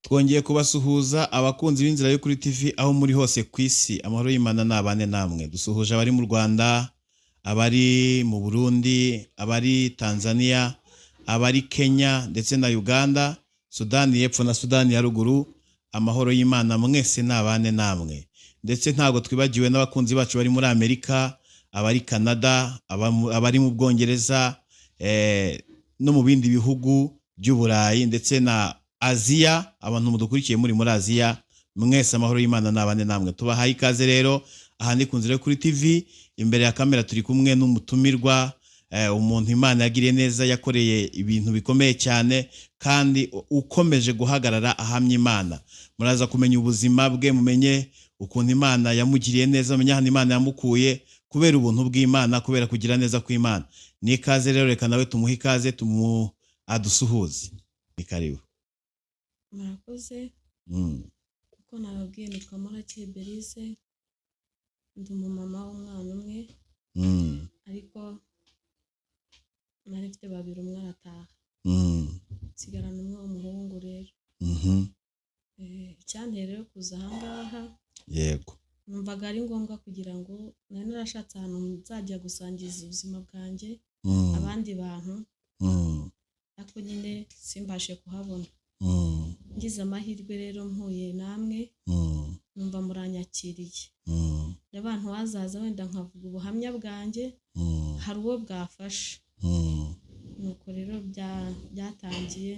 Twongeye kubasuhuza abakunzi b'inzira yo kuri TV aho muri hose ku isi, amahoro y'Imana nabane namwe. Dusuhuje abari mu Rwanda, abari mu Burundi, abari Tanzania, abari Kenya ndetse na Uganda, Sudani y'Epfo na Sudani ya Ruguru. Amahoro y'Imana mwese nabane namwe. Ndetse ntago twibagiwe n'abakunzi bacu bari muri Amerika, abari Canada, abari mu Bwongereza, no mu bindi bihugu by'Uburayi ndetse na Aziya, abantu mudukurikiye muri Aziya, mwese amahoro y'Imana nabane namwe. Tubahaye ikaze rero aha ni ku nzira yo kuri TV. Imbere ya kamera turi kumwe n'umutumirwa, umuntu Imana yagiriye neza, yakoreye ibintu bikomeye cyane kandi ukomeje guhagarara ahamya Imana. Muraza kumenya ubuzima bwe, mumenye ukuntu Imana yamugiriye neza, mumenye ahantu Imana yamukuye kubera ubuntu bw'Imana, kubera kugira neza kw'Imana. Ni ikaze rero, reka nawe tumuhe ikaze, adusuhuze. Ni karibu. Murakoze. Uko nababwiye nitwa Murakeye Berize, ndi umumama w'umwana umwe, ariko nari mfite babiri, umwe arataha, nsigarana umwe w'umuhungu rero. Icyanteye rero kuza ahangaha, Yego, numvaga ari ngombwa kugira ngo nari narashatse ahantu nzajya gusangiza ubuzima bwanjye abandi bantu, ariko nyine simbashe kuhabona. Ngize amahirwe rero mpuye namwe, numva muranyakiriye. Abantu bazaza wenda nkavuga ubuhamya bwanjye, hari uwo bwafasha. Nuko rero byatangiye,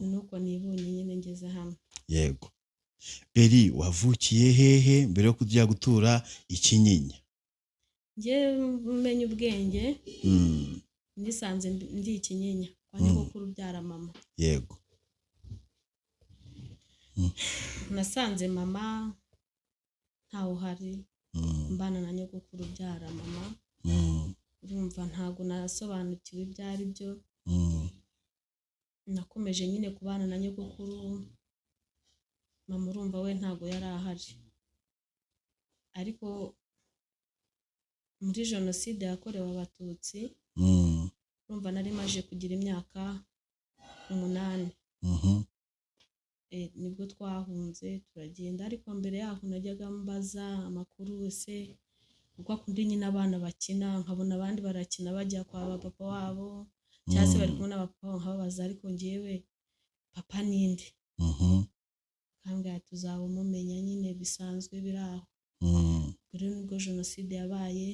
nuko nibonye nyine ngeze hano. yego. Beri, wavukiye hehe mbere yo kujya gutura Ikinyinya? Njye menye ubwenge, nisanze ndi Ikinyinya kwa nyogokuru ubyara mama. Yego. Nasanze mama ntawe uhari, mbana na nyogokuru ubyara mama. Urumva ntago nasobanukiwe ibyo ari byo. Nakomeje nyine kubana na nyogokuru. Mama urumva we ntago yari ahari, ariko muri jenoside yakorewe Abatutsi, urumva nari maje kugira imyaka 8. Nibwo twahunze turagenda, ariko mbere yaho najyaga mbaza amakuru wese uko akundi nyine abana bakina, nkabona abandi barakina bajya kwa papa wabo cyangwa se bari kumwe n'abapapa wabo, nkababaza ariko ngewe papa ninde? Kambwira tuzaba mumenya nyine bisanzwe biraho. Rero nibwo jenoside yabaye,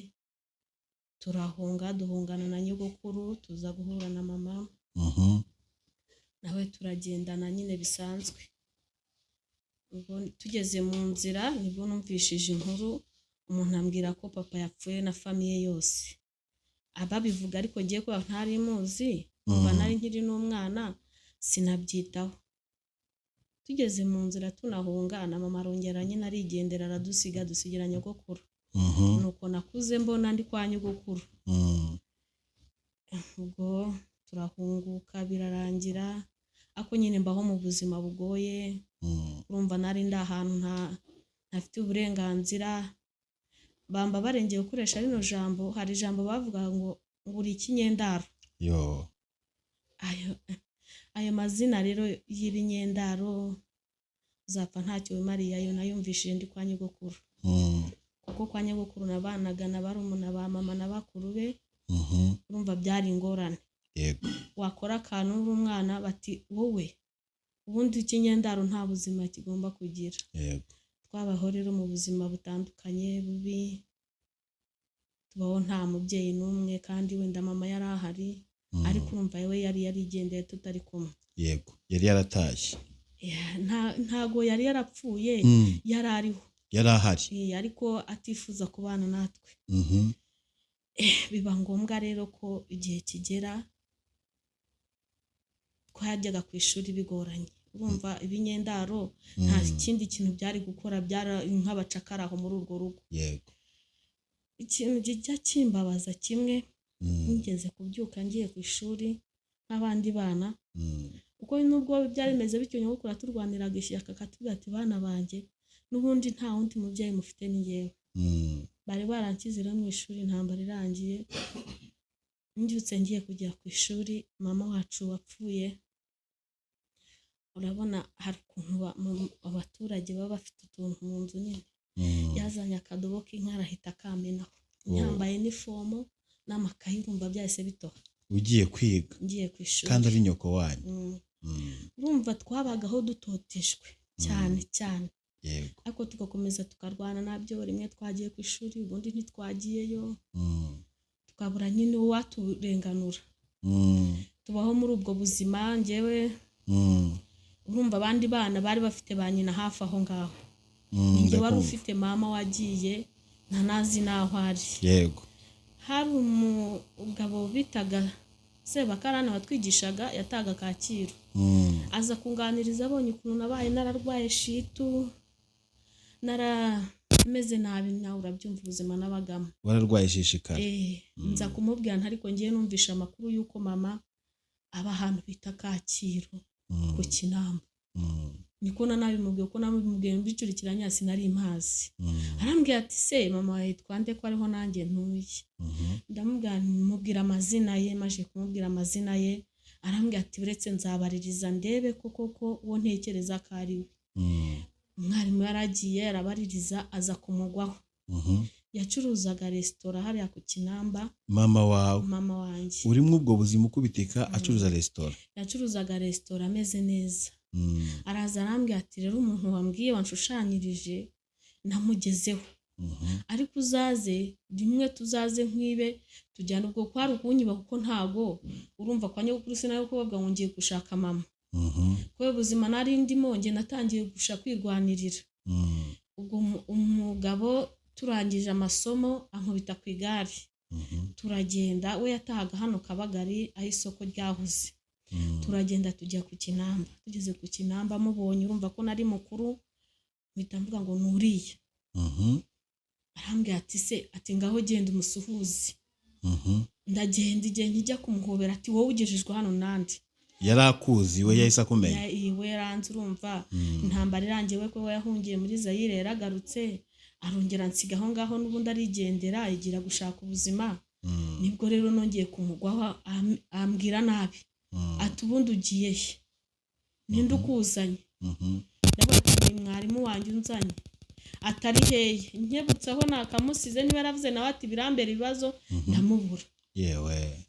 turahunga, duhungana na nyogokuru, tuza guhura na mama, nawe turagendana nyine bisanzwe. Ubwo tugeze mu nzira nibwo numvishije inkuru, umuntu ambwira ko papa yapfuye na famiye yose. Ababivuga ariko ngiye ko ntari muzi, umva nari nkiri n'umwana sinabyitaho. Tugeze mu nzira tunahunga na mama arongera nyine arigendera, aradusiga, dusigira nyogokuru. Nuko nakuze mbona ndi kwa nyogokuru. Ubwo turahunguka birarangira, ako nyine mbaho mu buzima bugoye. Urumva nari ndi ahantu ntafite uburenganzira. Bamba barengeye gukoresha rino jambo, hari ijambo bavuga ngo nguri ikinyendaro. Ayo mazina rero y'ibinyendaro, uzapfa ntacyo wimariye, ayo nayumvishije ndi kwa nyogokuru. Kuko kwa nyogokuru nabanaga na barumuna ba mama na bakuru be. Urumva byari ingorane. Yego. Wakora akantu uri umwana bati wowe ubundi ikinyendaro nta buzima kigomba kugira. Yego. Twabaho rero mu buzima butandukanye bubi, tubaho nta mubyeyi n'umwe, kandi wenda mama yari ahari, ariko urumva we yari yarigendeye tutari kumwe. Yego, yari yaratashye. Ntago yari yarapfuye, yari ariho, yari ahari, ariko atifuza kubana natwe. Biba ngombwa rero ko igihe kigera twajyaga ku ishuri bigoranye. Urumva ibinyendaro nta kindi kintu byari gukora, byara nk'abacakara aho muri urwo rugo. Yego. Ikintu kijya kimbabaza kimwe, nigeze kubyuka ngiye ku ishuri nk'abandi bana, kuko nubwo byari bimeze bityo nyogokuru turwaniraga ishyaka, akatubwira ati bana banjye n'ubundi nta wundi mubyeyi mufite ni njyewe. Bari barankize rero mu ishuri, intambara irangiye, mbyutse ngiye kujya ku ishuri, mama wacu wapfuye urabona hari ukuntu abaturage baba bafite utuntu mu nzu nyine. Yazanye akadobo k'inka arahita akamenaho, yambaye n'ifomo n'amakayi, urumva byahise bitoha. Ugiye kwiga? Ngiye ku ishuri. Kandi ari nyoko wanyu? Urumva twabagaho dutoteshwe cyane cyane. Yego. Ariko tugakomeza tukarwana nabyo, rimwe twagiye ku ishuri ubundi ntitwagiyeyo, tukabura nyine uwaturenganura. Tubaho muri ubwo buzima. Njyewe urumva abandi bana bari bafite ba nyina hafi aho ngaho, njye wari ufite mama wagiye ntanazi n'aho ari. Yego. Hari umugabo bitaga Sebakarani watwigishaga, yataga Kacyiru. Aza kunganiriza, abonye ukuntu nabaye nararwaye shitu, narameze nabi, nawe urabyumva ubuzima nabagamo. Wararwaye shishikara? Nza kumubwira ariko ngiye numvisha amakuru y'uko mama aba ahantu bita Kacyiru ku Kinamba. Niko nabimubwiye, ko namubwiye mbicurikiranya sinari impazi. Arambwira ati se mama yitwa nde ko ariho nanjye ntuye? Ndamubwira amazina ye, maje kumubwira amazina ye arambwira ati uretse nzabaririza ndebe koko uwo ntekereza ko ari we. Umwarimu yaragiye arabaririza aza kumugwaho. Yacuruzaga resitora hariya ku Kinamba. Mama wawe? Mama wanjye. Uri mu ubwo buzima ukubitika acuruza resitora? Yacuruzaga resitora ameze neza. Araza arambwira ati rero umuntu wambwiye wanshushanyirije namugezeho, ariko uzaze rimwe tuzaze nkwibe tujyana ubwo kwari ukunyiba, kuko ntago urumva kwa nyogokuru sinayo kubabwa ngo ngiye gushaka mama. Kwe buzima nari ndimo nge natangiye gusha kwirwanirira. Ubwo umugabo turangije amasomo ankubita ku igare, turagenda. We yatahaga hano Kabagari aho isoko ryahuze. Turagenda tujya ku Kinamba. Tugeze ku Kinamba mubonye urumva ko nari mukuru, mpita mvuga ngo nuriye. Arambwira ati se, ati ngaho genda umusuhuzi. Ndagenda, igihe njya kumuhobera ati wowe ugejejwe hano nandi. Yarakuzi? We yahise akumenya? We yaranze, urumva intambara irangiye, we ko yahungiye muri Zaire yaragarutse, arongera nsiga aho ngaho n'ubundi arigendera igira gushaka ubuzima. Nibwo rero nongeye kumugwaho, ambwira nabi. Ati ubundi ugiye he? Ninde ukuzanye? Ndabaga ni mwarimu wanjye unzanye. Atari heye? Nkebutsaho nakamusize, niba yaravuze nawe ati birambera ibibazo, ndamubura. Yewe.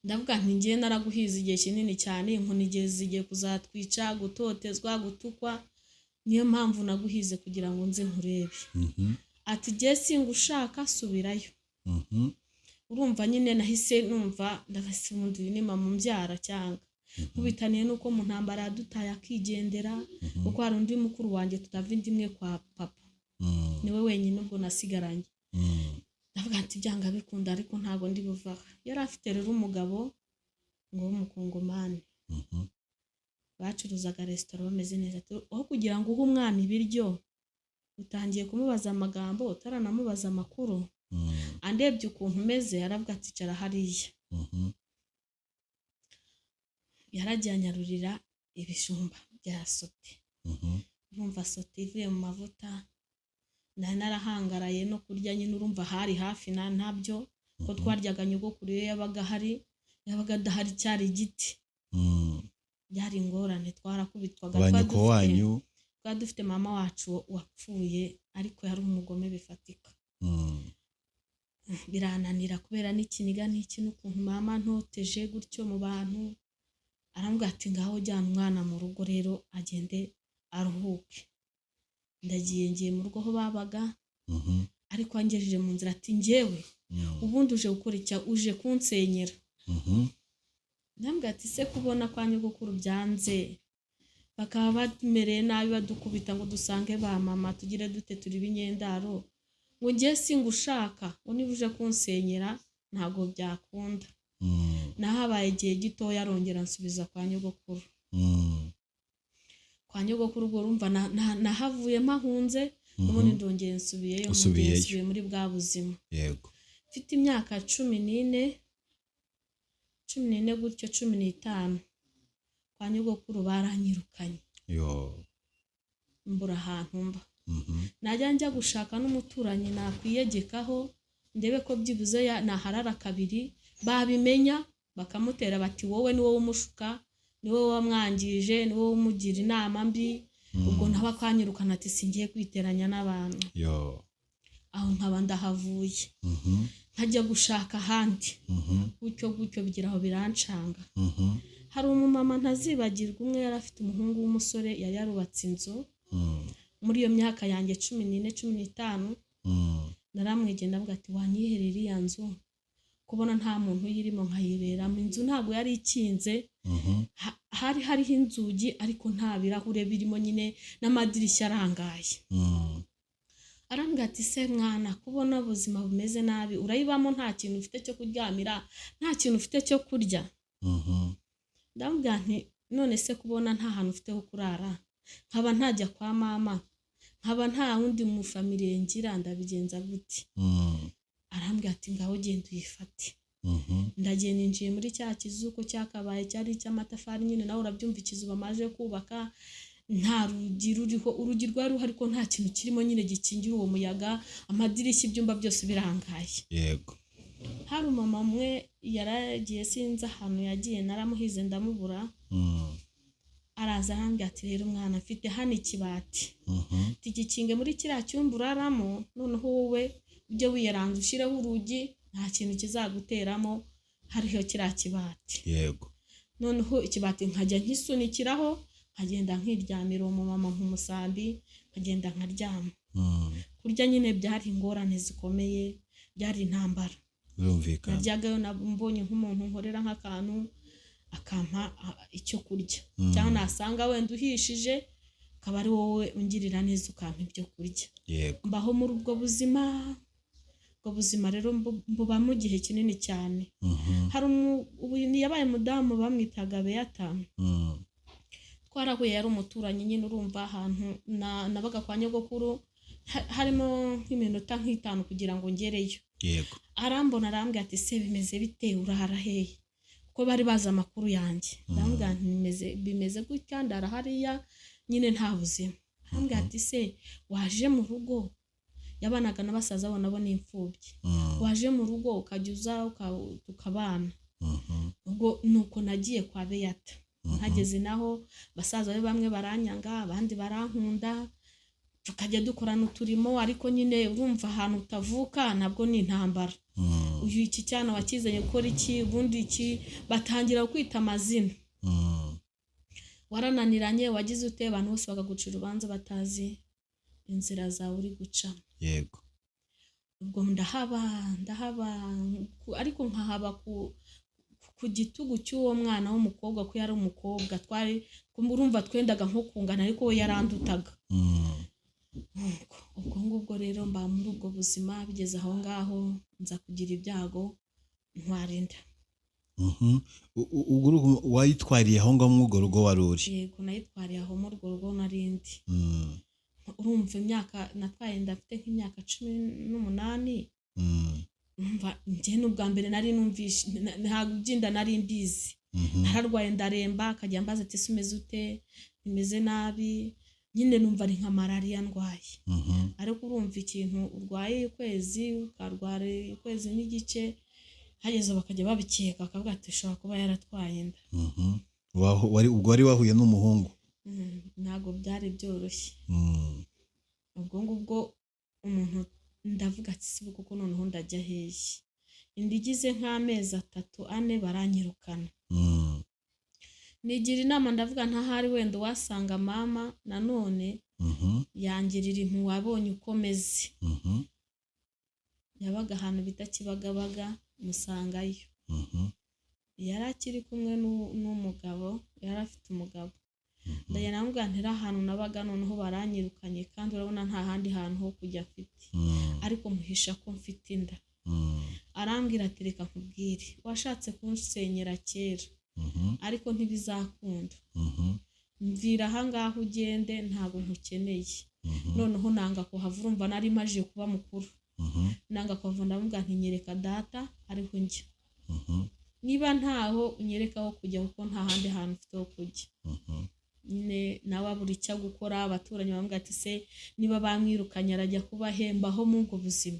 Ndavuga nti ngiye naraguhiza igihe kinini cyane, inkoni igihe zigiye kuzatwica, gutotezwa, gutukwa, niyo mpamvu naguhize kugira ngo nze nkurebe. Ati giye singushaka subirayo. Urumva nyine nahise numva ndagasimundi ni mama mbyara cyanga. Kubitaniye nuko mu ntambara yadutaye akigendera, kuko hari undi mukuru wanjye tutava indimwe kwa papa. Niwe wenyine ubwo nasigaranye. Ndavuga ati byanga bikunda ariko ntago ndi buvaha. Yari afite rero umugabo ngo w'umukongomani. Bacuruzaga resitora bameze neza. Aho kugira ngo uhe umwana ibiryo utangiye kumubaza amagambo utaranamubaza amakuru. Andebye ukuntu umeze aravuga ati cara hariya. Yarajyanyarurira ibijumba bya sote. Urumva sote ivuye mu mavuta, narahangaraye no kurya nyine, urumva hari hafi ntabyo, ko twaryaga nyogokuru yabaga adahari cyari igiti. Byari ingorane, twarakubitwaga. Twari dufite mama wacu wapfuye ariko yari umugome bifatika. Birananira kubera n'ikiniga n'iki n'ukuntu mama ntoteje gutyo mu bantu. Arambwira ati ngaho jyana umwana mu rugo rero agende aruhuke. Ndagiye ngiye mu rugo aho babaga, ariko angejeje mu nzira ati njyewe ubundi uje gukora icya, uje kunsenyera. Ndambwira ati se kubona kwa nyogokuru byanze, bakaba bamereye nabi badukubita ngo dusange ba mama tugire dute turi binyendaro, ngo ngiye singushaka, ngo niba uje kunsenyera ntago byakunda. Nahabaye igihe gito yarongera nsubiza kwa nyogokuru. Kwa nyogokuru ubwo urumva nahavuye mpahunze, ubundi ndongeye nsubiyeyo, nsubiye muri bwa buzima. Yego. Mfite imyaka 14 gutyo 15, kwa nyogokuru baranyirukanye. Mbura ahantu mba. Najya njya gushaka n'umuturanyi nakwiyegekaho ndebe ko byibuze naharara kabiri, babimenya bakamutera bati wowe ni wowe umushuka, niwe wamwangije, niwe umugira inama mbi, ubwo nawe akanyirukana ati singiye kwiteranya n'abantu. Aho nkaba ndahavuye, nkajya gushaka ahandi, gutyo bigira aho birancanga. Hari umumama ntazibagirwa umwe yari afite umuhungu w'umusore yari yarubatse inzu muri iyo myaka yanjye 14 15. Naramwegera ndavuga ati wanyiherera iriya nzu, kubona nta muntu uyirimo nkayiberamo. Inzu ntabwo yari ikinze, hari hariho inzugi ariko nta birahure birimo nyine n'amadirishya arangaye. Arambwira ati se mwana, kubona ubuzima bumeze nabi urayibamo nta kintu ufite cyo kuryamira, nta kintu ufite cyo kurya? Ndamubwira nti none se kubona nta hantu ufite ho kurara, nkaba ntajya kwa mama, nkaba nta wundi mu family ngira, ndabigenza gute? Arambwira ati ngaho genda uyifate. Ndagiye ninjiye muri cya kizuko cyakabaye cyari cy'amatafari nyine, nawe urabyumva ikizu bamaje kubaka, nta rugi ruriho, urugi rwari ruhari ariko nta kintu kirimo nyine gikingira uwo muyaga, amadirishya ibyumba byose birangaye. Yego. Hari umama umwe yaragiye sinzi ahantu yagiye, naramuhize ndamubura. Araza arambwira ati rero mwana, mfite hano ikibati, tigikinge muri kiriya cyumba uraramo, noneho wowe ujye wiyaranza ushireho urugi, nta kintu kizaguteramo, hariho kiriya kibati. Yego. Noneho ikibati nkajya nkisunikiraho, nkagenda nkiryamira uwo mumama nk'umusambi, nkagenda nkaryama. Kurya nyine byari ingorane zikomeye, byari intambara. Birumvikana. Najyagayo mbonye nk'umuntu nkorera nk'akantu akampa icyo kurya, cyangwa nasanga wenda uhishije akaba ari wowe ungirira neza ukampa ibyo kurya. Yego. Mbaho muri ubwo buzima. Ubwo buzima rero mbubamo igihe kinini cyane. Hari ubu yabaye mudamu bamwitaga Beata. Twarahuye, yari umuturanyi nyine, urumva ahantu nabaga kwa nyogokuru harimo nk'iminota nk'itanu kugira ngo ngereyo. Yego. Arambona arambwira ati se bimeze bite, urahara hehe? Ko bari bazi amakuru yanjye. Ndambwira nti bimeze gutya, ndara hariya nyine nta buzima. Arambwira ati se waje mu rugo, yabanaga n'abasaza bo nabo ni imfubyi, waje mu rugo ukajya uza tukabana. Ubwo nuko nagiye kwa Beata. Hageze naho basaza be bamwe baranyanga, abandi barankunda, tukajya dukorana uturimo, ariko nyine urumva ahantu utavuka nabwo ni intambara. Uyu iki cyana wakizanye gukora iki, ubundi iki, batangira kwita amazina. Warananiranye, wagize ute, abantu bose bakagucira urubanza batazi inzira zawe uri guca. Yego. Ubwo ndahaba ariko nkahaba ku gitugu cy'uwo mwana w'umukobwa, ko yari umukobwa, twari urumva twendaga nko kungana ariko we yarandutaga. Ubwo ngubwo rero mba muri ubwo buzima, bigeze aho ngaho nza kugira ibyago ntwarinda. Wayitwariye aho ngaho mu urwo rugo wari uri? Yego, nayitwariye aho mu urwo rugo narindi. Urumva imyaka natwaye, ndafite nk'imyaka 18. Umva njye n'ubwa mbere nari numvishe, ntabwo byinda nari mbizi. Nararwaye ndaremba, akajya mbaza ati se umeze ute? Imeze nabi nyine, numva ari nka malaria ndwaye. Ariko urumva ikintu urwaye ukwezi, ukarwara ukwezi n'igice, hageze bakajya babikeka, akavuga ati ushobora kuba yaratwaye inda. Ubwo wari wahuye n'umuhungu? Ntabwo byari byoroshye. Ubwo ngubwo umuntu ndavuga ati sibo kuko noneho ndajya hehe. Indigize nk'amezi 3 4 baranyirukana. Nigira inama ndavuga ntahari wenda wasanga mama nanone yangirira impu, wabonye ukomeze. Yabaga ahantu bita Kibagabaga, musangayo. Yari akiri kumwe n'umugabo, yari afite umugabo. Ndaye namubwira nti ahantu nabaga noneho baranyirukanye, kandi urabona nta handi hantu ho kujya mfite, ariko muhisha ko mfite inda. Arambwira ati reka nkubwire, washatse kunsenyera kera ariko ntibizakunda. Mvira aha ngaho ugende, ntabwo nkukeneye. Noneho nanga kuhava, urumva nari maje kuba mukuru. Nanga kuhava, ndamubwira nti nyereka data ariho njya. Niba ntaho unyerekaho kujya kuko nta handi hantu ufite ho kujya. Nyine nawe abura icyo gukora, abaturanyi bamubwira ati se niba bamwirukanye arajya kubahembaho mu ubwo buzima.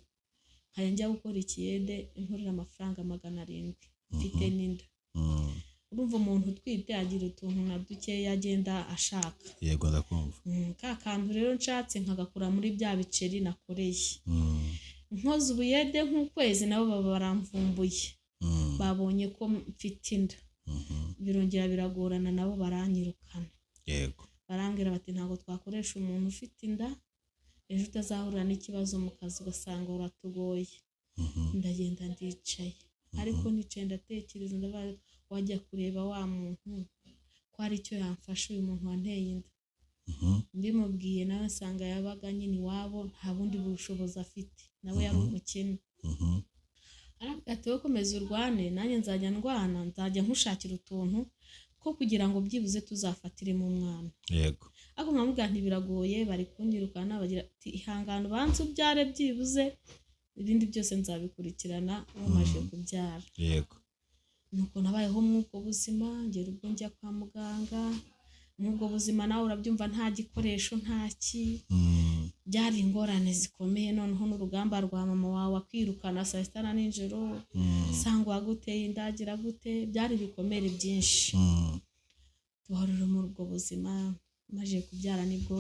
Nkajya njya gukora ikiyede, inkorera amafaranga 700 mfite n'inda. urumva umuntu utwite agira utuntu na dukeya agenda ashaka. Yego ndakumva. Ka kantu rero nshatse nkagakura muri bya biceri nakoreye. Nkoze ubuyede nk'ukwezi nabo baba baramvumbuye. Babonye ko mfite inda. Birongera biragorana nabo baranyirukana. Yego. Barambwira bati ntabwo twakoresha umuntu ufite inda, ejo utazahurira n'ikibazo mu kazi ugasanga uratugoye. Ndagenda ndicaye. Ariko nicaye ndatekereza ndabaye wajya kureba wa muntu ko ari cyo yamfasha uyu muntu wanteye inda. Ndimubwiye nawe nsanga yabaga nyine iwabo nta bundi bushobozi afite, nawe yari umukene. Arambwira ati wowe komeza urwane nanjye nzajya ndwana, nzajya nkushakira utuntu ko kugira ngo byibuze tuzafatiremo umwana. Yego. Ariko nkamubwira ntibiragoye, bari kunyirukana bagira ati ihangane ubanze ubyare byibuze ibindi byose nzabikurikirana wamaze kubyara. Yego. Nuko nabayeho mw'ubwo buzima, ngera ubwo njya kwa muganga. Mw'ubwo buzima nawe urabyumva nta gikoresho ntaki. Byari ingorane zikomeye, noneho n'urugamba rwa mama wawe akwirukana saa sita na nijoro, sangwa waguteye indagira gute, byari ibikomere byinshi. Tuhorera muri ubwo buzima, maze kubyara nibwo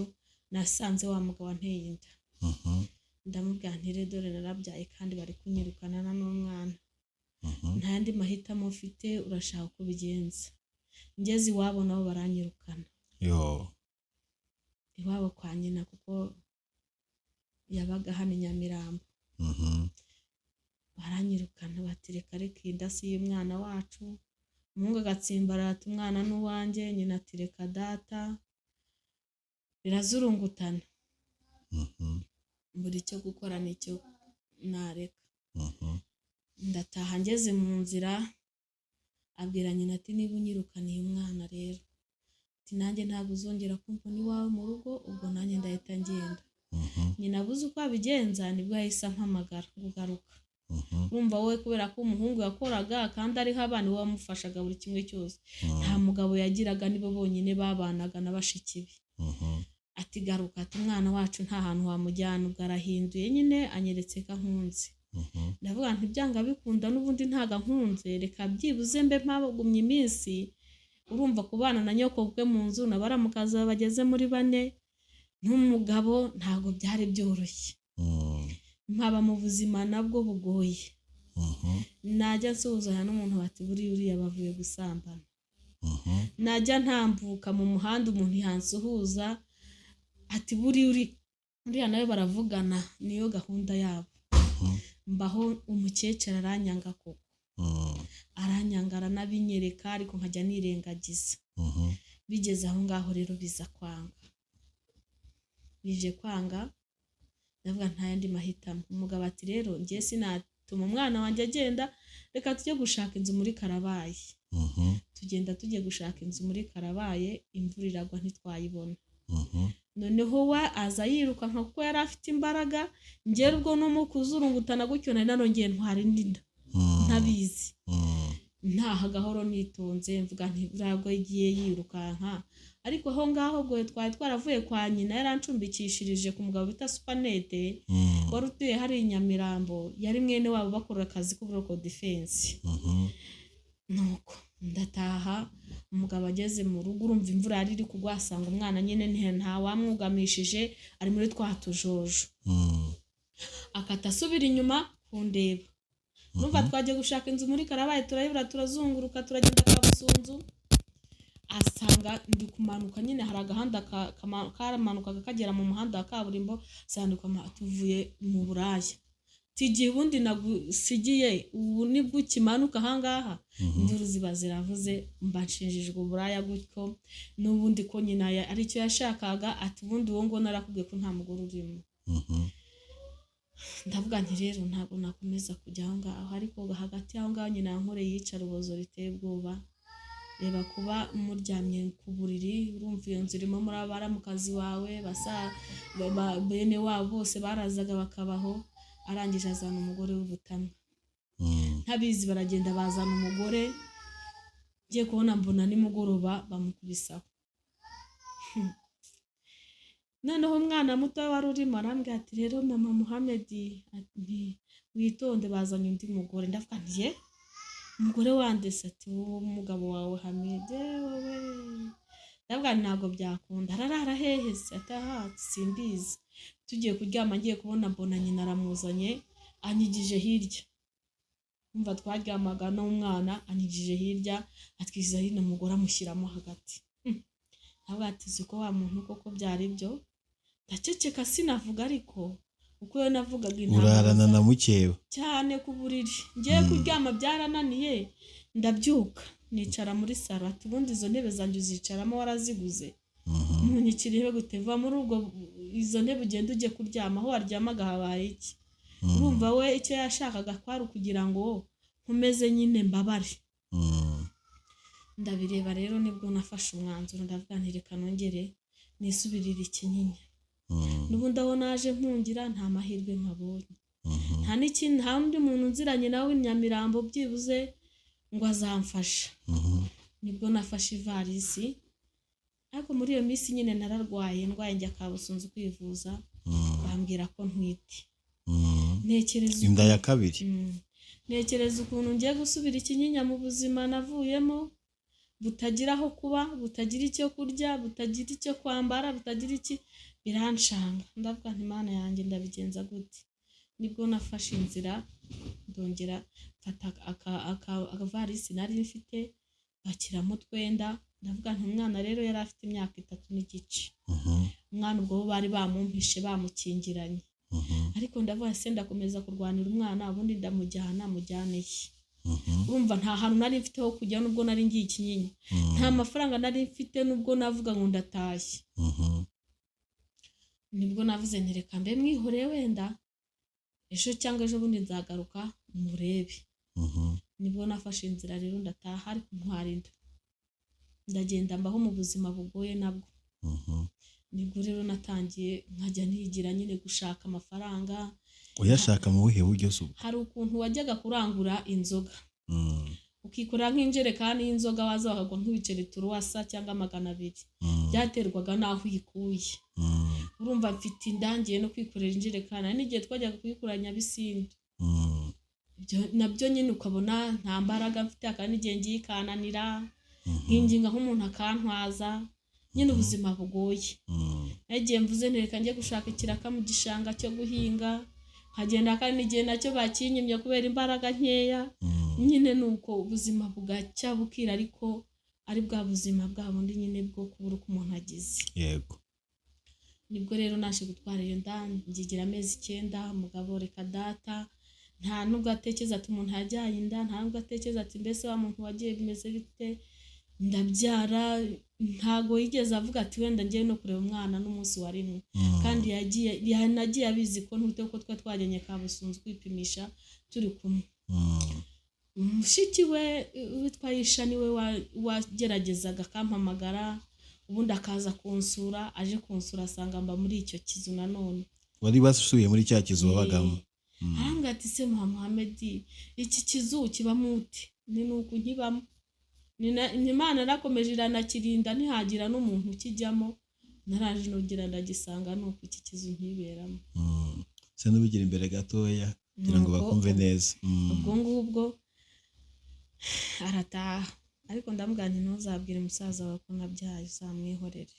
nasanze wa mugabo wanteye inda. Ndamubwira nti rero dore narabyaye kandi bari kunyirukana n'umwana. Nta yandi mahitamo ufite, urashaka uko bigenza. Ngeze iwabo nabo baranyirukana. Iwabo kwa nyina kuko yabaga hano i Nyamirambo. Baranyirukana bati reka reka iyi nda si y'umwana wacu. Umuhungu agatsimbarara ati umwana n'uwanjye, nyina ati reka data. Birazurungutana. Buri cyo gukora nicyo nareka. Ndataha ngeze mu nzira, abwira nyina ati niba unyirukaniye umwana rero ati nanjye ntabwo uzongera kumbona iwawe mu rugo, ubwo nanjye ndahita ngenda. Nyina abuze uko abigenza nibwo yahise ampamagara kugaruka. Urumva wowe kubera ko umuhungu yakoraga kandi ariho abana we wamufashaga buri kimwe cyose, nta mugabo yagiraga, nibo bonyine babanaga na bashiki be. Ati garuka, ati umwana wacu nta hantu wamujyana. Ubwo arahinduye nyine anyeretse ko ankunze. Ndavuga nti byanga bikunda n'ubundi ntaga nkunze, reka byibuze mbe mpagumye iminsi. Urumva kubana na nyoko bwe mu nzu na baramukaza bageze muri 4 n'umugabo ntago byari byoroshye. Mpaba mu buzima nabwo bugoye. Najya nsuhuzanya n'umuntu bati buriya bavuye gusambana. Najya ntambuka mu muhanda umuntu yansuhuza ati buriya nawe baravugana, niyo gahunda yabo. Mbaho umukecuru aranyanga koko. Aranyangara nabinyereka ariko nkajya nirengagiza. Bigeze aho ngaho rero biza kwanga. Bije kwanga, ndavuga nta yandi mahitamo. Umugabo ati rero ngiye sinatuma umwana wanjye agenda, reka tujye gushaka inzu muri Karabaye. Tugenda tujye gushaka inzu muri Karabaye, imvura iragwa ntitwayibona. Noneho we aza yiruka nka kuko yari afite imbaraga, ngera ubwo no mu kuzurungutana gutyo nari narongeye ntwara indinda ntabizi. Ntaha gahoro nitonze mvuga nti birago igiye yirukanka. Ariko aho ngaho ubwo twari twaravuye kwa nyina, yarancumbikishirije ku mugabo bita Supanete wari utuye hari i Nyamirambo, yari mwene wabo bakora akazi k'uburoko defense. Nuko ndataha, umugabo ageze mu rugo urumva imvura yari iri kugwa, asanga umwana nyine nta wamwugamishije ari muri twatujojo. Akata asubira inyuma kundeba. Numva twaje gushaka inzu muri Karabaye, turayibura turazunguruka turagenda kwa Busunzu. Asanga ndi kumanuka nyine hari agahanda karamanuka kagera mu muhanda wa kaburimbo, sanduka tuvuye mu Buraya. Tigiye ubundi nagusigiye ubu nibwo kimanuka ahangaha. Induru ziba ziravuze, mbanshinjijwe Buraya gutyo n'ubundi ko nyina ari cyo yashakaga. Ati ubundi wowe ngo narakubwiye ko nta mugore urimo. Ndavuga nti rero ntabwo nakomeza kujya aho ngaho. Ariko hagati aho ngaho nyina yankoreye yicara ubuzo riteye ubwoba. Reba kuba muryamye ku buriri, urumva iyo nzu irimo muri abaramukazi wawe, bene wabo bose barazaga bakabaho. Arangije azana umugore w'ubutamwa. Ntabizi baragenda bazana umugore, ngiye kubona mbona nimugoroba bamukubisaho. Noneho umwana muto wari urimo arambwira ati rero mama Muhammed ati witonde bazanye undi mugore. Ndavuga nti umugore wandese ati wowe umugabo wawe Hamide wowe ndavuga ntabwo byakunda ararara hehe se ataha simbizi tugiye kuryama ngiye kubona mbona nyina aramuzanye anyigije hirya umva twaryamaga n'umwana anyigije hirya atwiza hino umugore amushyiramo hagati ntabwo atizi ko wa muntu koko byari byo ndaceceka sinavuga ariko uko yo navugaga urarana na mukeba cyane ku buriri ngiye kuryama byarananiye ndabyuka nicara muri saro ati ubundi izo ntebe zanjye uzicaramo waraziguze munyikirihe guteva muri ubwo izo ntebe ugenda ujye kuryama aho waryamaga habaye iki urumva we icyo yashakaga kwari kugira ngo nkomeze nyine mbabare ndabireba rero nibwo nafashe umwanzuro ndavuga nti reka nongere nisubirire ikinyinya n'ubundi aho naje mpungira nta mahirwe nkabonye nta n'ikindi nta undi muntu nziranye nawe Nyamirambo byibuze ngo azamfasha nibwo nafashe ivarisi ariko muri iyo minsi nyine nararwaye ndwaye njya Kabusunzu kwivuza bambwira ko ntwite ntekereza inda ya kabiri ntekereza ukuntu ngiye gusubira ikinyinya mu buzima navuyemo butagira aho kuba butagira icyo kurya butagira icyo kwambara butagira iki biranshanga ndavuga nti Mana yanjye ndabigenza gute nibwo nafashe inzira ndongera mfata akavarisi nari mfite bakiramo twenda ndavuga nti umwana rero yari afite imyaka 3 n'igice umwana ubwo bari bamumpishe bamukingiranye ariko ndavuga se ndakomeza kurwanira umwana ubundi ndamujyana mujyaneye urumva nta hantu nari mfite ho kujya nubwo nari ngiye ikinyinya nta mafaranga nari mfite nubwo navuga ngo ndatashye nibwo navuze nti reka mbe mwihoreye wenda ejo cyangwa ejo bundi nzagaruka murebe nibwo nafashe inzira rero ndataha ariko ntwarinda ndagenda mbaho mu buzima bugoye nabwo nibwo rero natangiye nkajya nigira nyine gushaka amafaranga uyashaka mu buhe buryo se hari ukuntu wajyaga kurangura inzoga ukikorera nk'injerekani y'inzoga waza bakagwa nk'ibiceri turuwasa cyangwa 200 byaterwaga naho uyikuye urumva mfite indangiye no kwikorera injerekani n'igihe twajyaga kuyikoranya Nyabisindu nabyo nyine ukabona nta mbaraga mfite akandi igihe ngiye ikananira nkinginga nk'umuntu akantwaza nyine ubuzima bugoye nagiye mvuze ntereka njye gushaka ikiraka mu gishanga cyo guhinga nkagenda kandi igihe nacyo bakinyimye kubera imbaraga nkeya nyine nuko ubuzima bugacya bukira ariko ari bwa buzima bwa bundi nyine bwo kubura uko umuntu agize yego nibwo rero naje gutwara iyo nda ngigira amezi 9 umugabo reka data nta nubwo atekereza ati umuntu yajyaye inda nta nubwo atekereza ati mbese wa muntu wagiye bimeze bite ndabyara ntago yigeze avuga ati wenda ngiye no kureba umwana n'umunsi wa rimwe kandi nagiye abizi ko ntute uko twajyanye Kabusunzu kwipimisha turi kumwe mushiki we witwa Yisha niwe wageragezaga akampamagara ubundi akaza kunsura aje kunsura asanga mba muri icyo kizu nanone wari basuye muri cya kizu wabagamo aranga ati se Muhammad iki kizu kiba muti ni nuko nkibamo Imana nakomeje iranakirinda ntihagira n'umuntu ukijyamo naraje nugira ndagisanga nuko iki kizu nkiberamo se nubigira imbere gatoya kugira ngo bakumve neza ubwo ngubwo arataha ariko ndamubwira nti ntuzabwire umusaza wawe ko nabyaye uzamwihorere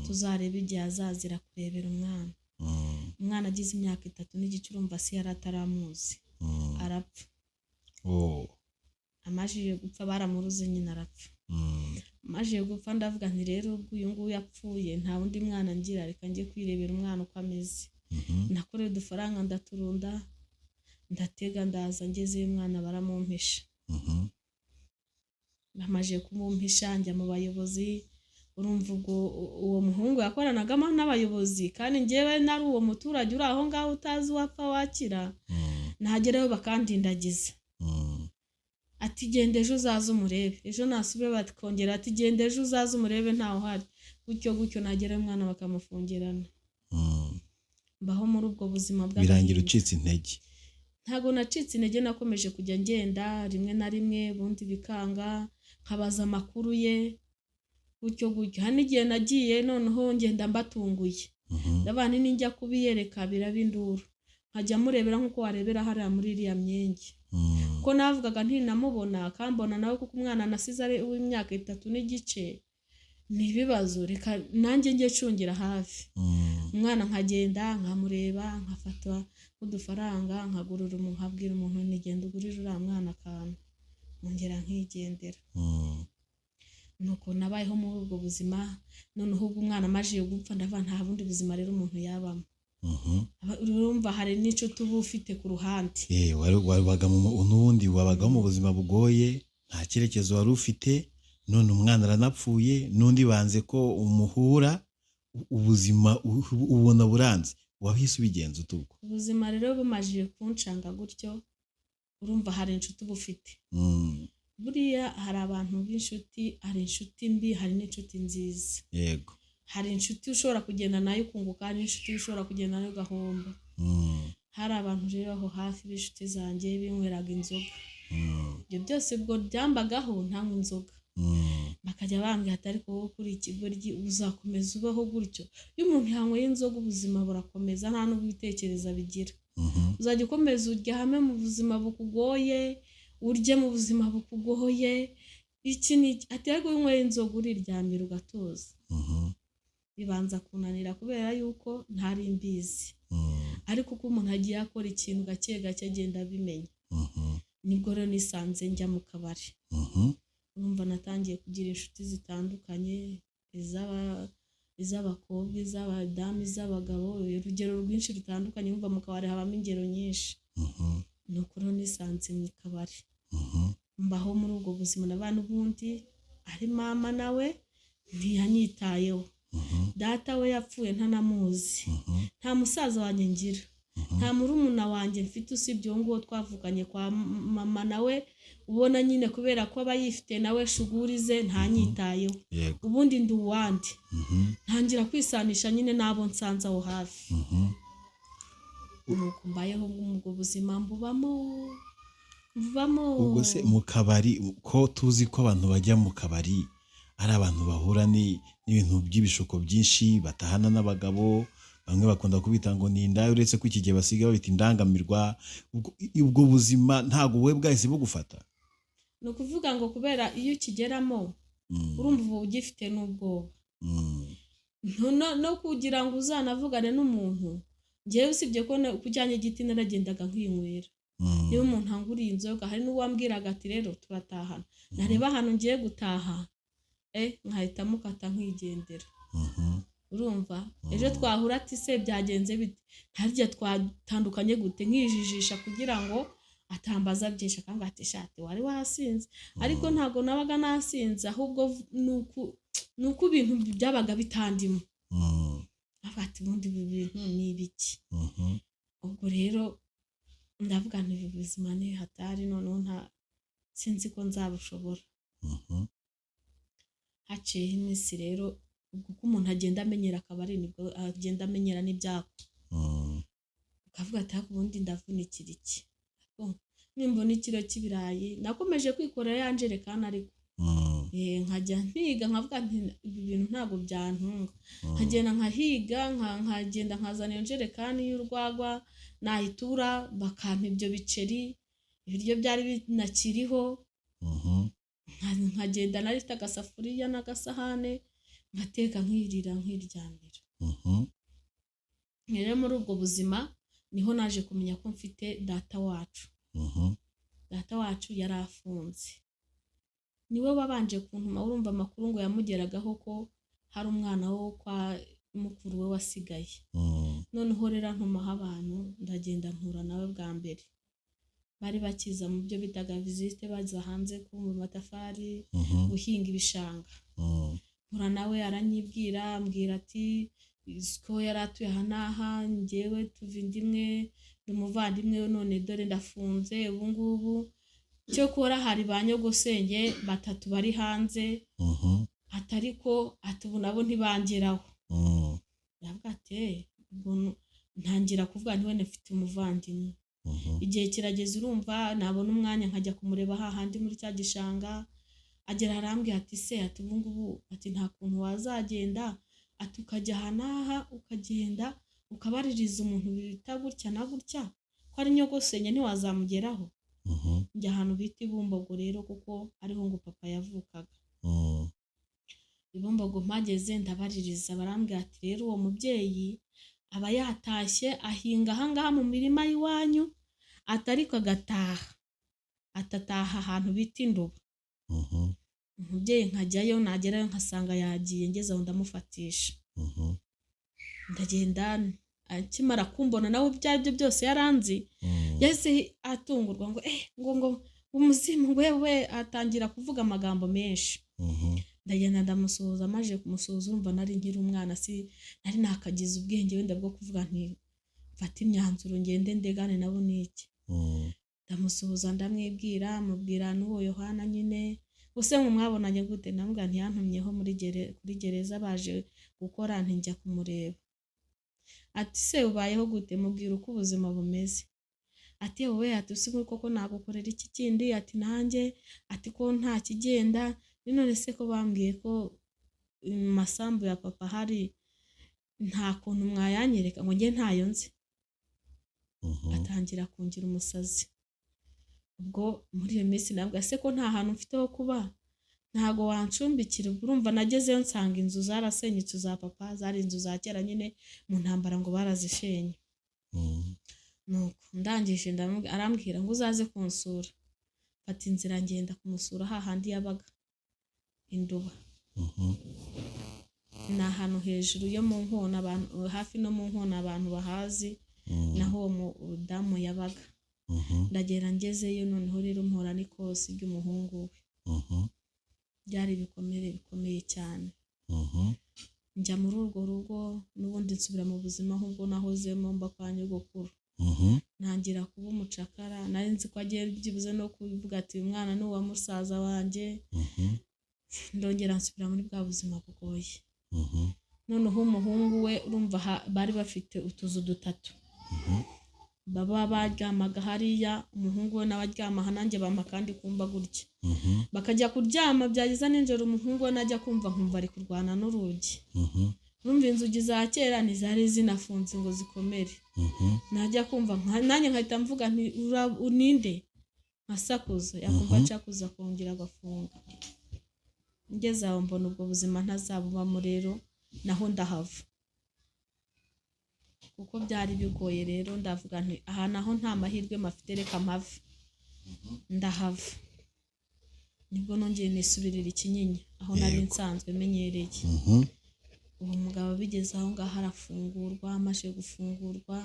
tuzareba igihe azazira kurebera umwana agize imyaka 3 n'igice urumva se yari ataramuzi arapfa amajije gupfa baramuruze nyine arapfa amajije gupfa ndavuga nti rero ubwo uyu nguyu yapfuye nta wundi mwana ngira reka njye kwirebera umwana uko ameze nakoreye udufaranga ndaturunda ndatega ndaza ngeze umwana baramumpisha bamaje kumumpisha njya mu bayobozi urumva ubwo uwo muhungu yakoranagamo n'abayobozi kandi njyewe nari uwo muturage uri aho ngaho utazi wapfa wakira nagerayo bakandindagiza ati genda ejo uzaze umurebe ejo nasubire batkongera ati genda ejo uzaze umurebe ntaho hari gutyo nagera umwana bakamufungirana mbaho muri ubwo buzima bwa birangira ucitse intege ntago nacitse intege nakomeje kujya ngenda rimwe na rimwe bundi bikanga nkabaza amakuru ye gutyo hano igihe nagiye noneho ngenda mbatunguye ndabana ninjya kubiyereka birabinduru nkajya murebera nkuko warebera hariya muri iriya myenge ko kuko navugaga ntinamubona akambona nawe kuko umwana nasize ari uw'imyaka 3 n'igice ni ibibazo reka nanjye njye cungira hafi umwana nkagenda nkamureba nkafata udufaranga nkagurura umuntu nkabwira umuntu nigenda ugurira uriya mwana akantu ngera nkigendera nuko nabayeho muri ubwo buzima noneho ubwo umwana amaje gupfa ndava nta bundi buzima rero umuntu yabamo urumva hari n'ico tuba ufite ku ruhande wabaga n'ubundi wabaga mu buzima bugoye nta cyerekezo wari ufite none umwana aranapfuye n'undi banze ko umuhura ubuzima ubona buranze wahise ubigenza utubwo ubuzima rero bumajiye kuncanga gutyo urumva hari inshuti uba ufite buriya hari abantu b'inshuti hari inshuti mbi hari n'inshuti nziza yego hari inshuti ushobora kugenda nayo ukunguka hari inshuti ushobora kugenda nayo ugahomba hari abantu rero aho hafi b'inshuti zanjye binyweraga inzoga ibyo byose ubwo byambagaho ntanywa inzoga bakajya bambwira ati ariko wowe kuri ikigoryi uzakomeza ubaho gutyo iyo umuntu yanyweye inzoga ubuzima burakomeza nta n'ubitekereza bigira uzajya ukomeza urya hamwe mu buzima bukugoye urye mu buzima bukugoye iki ni ati ariko winyweye inzoga uriryamira ugatoza bibanza kunanira kubera yuko ntari mbizi ariko uko umuntu agiye akora ikintu gake gake agenda abimenya nibwo rero nisanze njya mu kabari urumva natangiye kugira inshuti zitandukanye iz'abakobwa iz'abadamu iz'abagabo urugero rwinshi rutandukanye urumva mu kabari habamo ingero nyinshi nuko rero nisanze mu kabari mbaho muri ubwo buzima n'abantu bundi ari mama nawe ntiyanyitayeho data we yapfuye ntanamuzi nta musaza wanjye ngira nta murumuna wanjye mfite usibye uwo nguwo twavukanye kwa mama nawe ubona nyine kubera ko aba yifite nawe shugurize ntanyitayeho ubundi ndi uwandi ntangira kwisanisha nyine n'abo nsanze aho hafi nuko mbayeho ubwo buzima mbubamo ubwo se mu kabari ko tuzi ko abantu bajya mu kabari ari abantu bahura n'ibintu by'ibishuko byinshi batahana n'abagabo bamwe bakunda kubita ngo ni indaya uretse ko iki gihe basigaye babita indangamirwa ubwo buzima ntago wowe bwahise bugufata ni ukuvuga ngo kubera iyo ukigeramo urumva uba ugifite n'ubwoba no kugira ngo uzanavugane n'umuntu ngewe usibye ko kujyanye igiti naragendaga nkwinywera niba umuntu anguriye inzoga hari n'uwambwiraga ati rero turatahana nareba ahantu ngiye gutaha nkahita mukata nkigendera urumva ejo twahura ati se byagenze bite ntarya twatandukanye gute nkijijisha kugira ngo atambaza byinshi akanga ati shati wari wasinze ariko ntago nabaga nasinze ahubwo nuko ibintu byabaga bitandimo afati bundi bintu ni ibiki ubwo rero ndavuga nti ubuzima ni hatari noneho nta sinzi ko nzabushobora haciye iminsi rero ubwo umuntu agenda amenyera akabari nibwo agenda amenyera n'ibyako ukavuga ati ariko ubundi ndavunikira iki nimbona ikiro cy'ibirayi nakomeje kwikorera yanjerekana ariko nkajya ntiga nkavuga nti ibi bintu ntabwo byantunga nkagenda nkahiga nkagenda nkazana iyo njerekani y'urwagwa nayitura bakampa ibyo biceri ibiryo byari binakiriho nkagenda narifite agasafuriya n'agasahane ngateka nkirira nkiryamira rero muri ubwo buzima niho naje kumenya ko mfite data wacu yari afunze niwe wabanje kuntuma urumva amakuru ngo yamugeragaho ko hari umwana wo kwa mukuru we wasigaye noneho rero ntumaho abantu ndagenda mpura nawe bwa mbere bari bakiza mu byo bitaga visite baza hanze ku matafari guhinga ibishanga mpura nawe aranyibwira ambwira ati ko yari atuye aha n'aha njyewe tuva indimwe ndi umuvandimwe none dore ndafunze ubu ngubu cyo kora hari ba nyogosenge 3 bari hanze atariko atubu nabo ntibangeraho ndavuga ati ntangira kuvuga nti wene mfite umuvandimwe igihe kirageze urumva nabona umwanya nkajya kumureba hahandi muri cya gishanga agera arambwira ati se ati ubu ngubu ati nta kuntu wazagenda ati ukajya hanaha ukagenda ukabaririza umuntu bita gutya na gutya ko ari nyogosenge ntiwazamugeraho njya ahantu bita i Bumbogo rero kuko ariho ngo papa yavukaga. I Bumbogo mpageze ndabaririza barambwira ati rero uwo mubyeyi aba yatashye ahinga ahangaha mu mirima y'iwanyu atariko agataha atataha ahantu bita Induba. Umubyeyi nkajyayo nagerayo nkasanga yagiye, ngeze aho ndamufatisha. Ndagenda akimara kumbona nawe ibyo ari byo byose yaranzi yahise atungurwa ngo umuzimu wewe, atangira kuvuga amagambo menshi. Ndagenda ndamusuhuza, amaze kumusuhuza urumva nari nkiri umwana, nari nakagize ubwenge wenda bwo kuvuga nti mfata imyanzuro ngende ndegane nabo niki. Ndamusuhuza ndamwibwira, mubwira n'uwo Yohana nyine use mwabonanye gute, nambwa ntiyantumyeho kuri gereza baje gukora, njya kumureba. Ati se ubayeho gute, mubwira uko ubuzima bumeze. Ati wowe ati usigo koko nagukorera iki kindi, ati nanjye ati ko nta kigenda, none se ko bambwiye ko masambu ya papa hari nta kuntu mwayanyereka ngo njye ntayo nzi. Atangira kungira umusazi. Ubwo muri iyo minsi nabwo se ko nta hantu mfite ho kuba, ntago wancumbikira. Urumva nagezeyo nsanga inzu zarasenyutse za papa, zari inzu za kera nyine mu ntambara ngo barazishenye. Nuko ndangije arambwira ngo uzaze kunsura. Fata inzira ngenda kumusura hahandi yabaga Induba. Ni ahantu hejuru yo mu nkona, abantu hafi no mu nkona abantu bahazi, naho uwo mudamu yabaga. Ndagera ngezeyo noneho rero mpora n'ikosi ry'umuhungu we. Byari ibikomere bikomeye cyane. Njya muri urwo rugo n'ubundi nsubira mu buzima nk'ubwo nahozemo mba kwa nyogokuru. Ntangira kuba umucakara, nari nzi ko agiye byibuze no kuvuga ati uyu mwana ni uwa musaza wanjye. Ndongera nsubira muri bwa buzima bugoye. Noneho umuhungu we urumva bari bafite utuzu dutatu. Baba baryamaga hariya, umuhungu we nawe aryama nanjye bampa kandi kumva gutya. Bakajya kuryama byageza nijoro, umuhungu we najya kumva nkumva ari kurwana n'urugi. Urumva inzugi za kera ntizari zinafunze ngo zikomere. Najya kumva nanjye nkahita mvuga nti uninde, nkasakuza, yakumva acakuza kongera agafunga. Ngeze aho mbona ubwo buzima ntazabubamo rero, naho ndahava kuko byari bigoye. Rero ndavuga nti aha naho nta mahirwe mafite, reka mpave. Ndahava. Nibwo nongeye nisubirira Ikinyinya aho nari nsanzwe menyereye. Uwo mugabo bigeze aho ngaho arafungurwa, amaze gufungurwa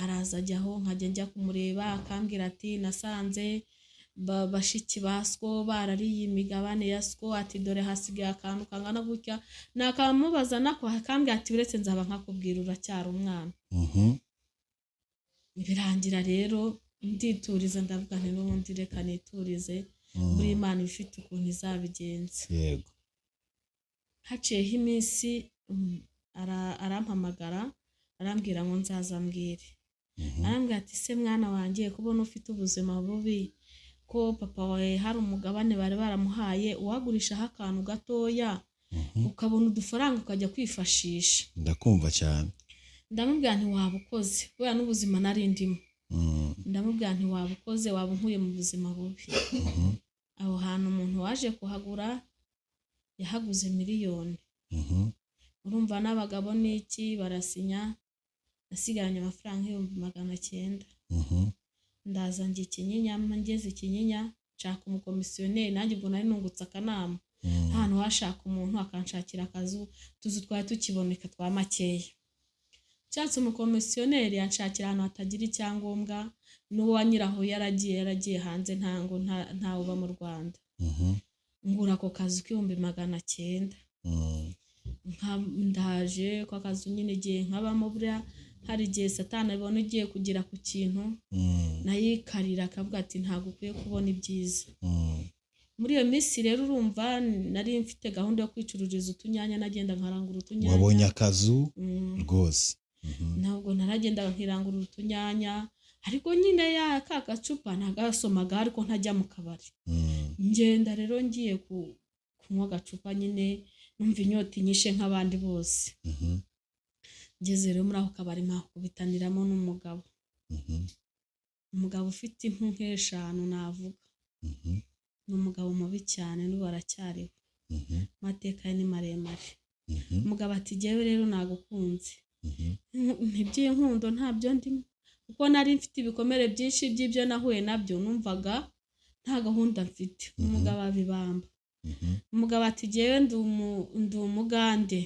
araza ajyaho, nkajya njya kumureba akambwira ati nasanze bashiki baswo barariye imigabane ya sko, ati dore hasigaye akantu kangana gutya. Nakamubaza nako akambwira ati uretse nzaba nkakubwira uracyari umwana. Birangira rero ndituriza, ndavuga nti n'ubundi reka niturize, buri Imana ifite ukuntu izabigenza. Yego. Haciyeho iminsi arampamagara arambwira ngo nzaza mbwire. Arambwira ati se mwana wanjye kubona ufite ubuzima bubi, ko papa wawe hari umugabane bari baramuhaye uwagurishaho akantu gatoya ukabona udufaranga ukajya kwifashisha. Ndakumva cyane. Ndamubwira nti wabukoze kubera n'ubuzima nari ndimo. Ndamubwira nti wabukoze, waba unkuye mu buzima bubi. Aho hantu umuntu waje kuhagura yahaguze miliyoni. Urumva n'abagabo n'iki barasinya, nasigaranye amafaranga 900. Ndaza njye Kinyinya, ngeze Kinyinya nshaka umukomisiyoneri, nanjye ubwo nari nungutse akanama. Ahantu washaka umuntu akanshakira akazu, tuzu twari tukiboneka twa makeya. Nshatse umukomisiyoneri yanshakira ahantu hatagira icyangombwa, n'uwa nyiraho yaragiye hanze, ntawe uba mu Rwanda. Ngura ako kazu k'900. Ndaje kwa kazu nyine igihe nkabamo, buriya hari igihe Satani abona ugiye kugira ku kintu nayikarira akavuga ati ntabwo ukwiye kubona ibyiza. Muri iyo minsi rero urumva nari mfite gahunda yo kwicururiza utunyanya, nagenda nkarangura utunyanya. Wabonye akazu rwose. Ntabwo naragenda nkirangura utunyanya, ariko nyine ya ka gacupa nagasomaga ariko ntajya mu kabari. Ngenda rero ngiye kunywa agacupa nyine numva inyota inyishe nk'abandi bose. Ngeze rero muri ako kabari mpakubitaniramo n'umugabo. umugabo ufite impu nk'eshanu navuga. Ni umugabo mubi cyane n'ubu aracyariho. Amateka ye ni maremare. Umugabo ati jyewe rero nagukunze. Ntiby'inkundo ntabyo ndimo. Kuko nari mfite ibikomere byinshi by'ibyo nahuye nabyo, numvaga nta gahunda mfite. Umugabo abibamba. Umugabo ati jyewe ndi umugande.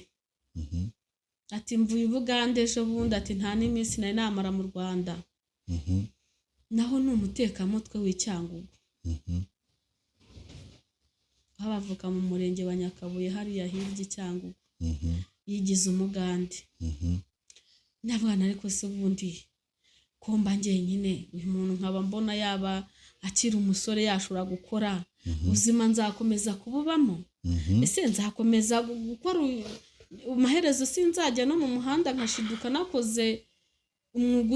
Ati mvuye Bugande ejo bundi, ati nta n'iminsi nari namara mu Rwanda. Naho ni umutekamutwe w'Icyangugu. Bavuka mu murenge wa Nyakabuye hariya hirya Icyangugu. Yigize umugande. Nabwana ariko se ubundi ko mba njyenyine, uyu muntu nkaba mbona yaba akiri umusore yashobora gukora, ubuzima nzakomeza kububamo? Ese nzakomeza gukora amaherezo sinzajya no mu muhanda nkashiduka nakoze umwuga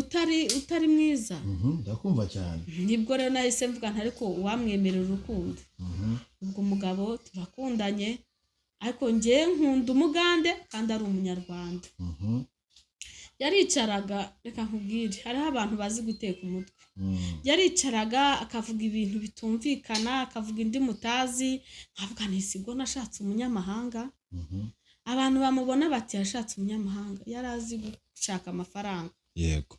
utari mwiza? Ndakumva cyane. Nibwo rero nahise mvuga nti ariko uwamwemerera urukundo. Ubwo umugabo turakundanye, ariko njye nkunda umugande kandi ari umunyarwanda. Yaricaraga, reka nkubwire, hariho abantu bazi guteka umutwe. Yaricaraga akavuga ibintu bitumvikana, akavuga indi mutazi, nkavuga nti sibwo nashatse umunyamahanga. Abantu bamubona bati yashatse umunyamahanga, yari azi gushaka amafaranga. Yego.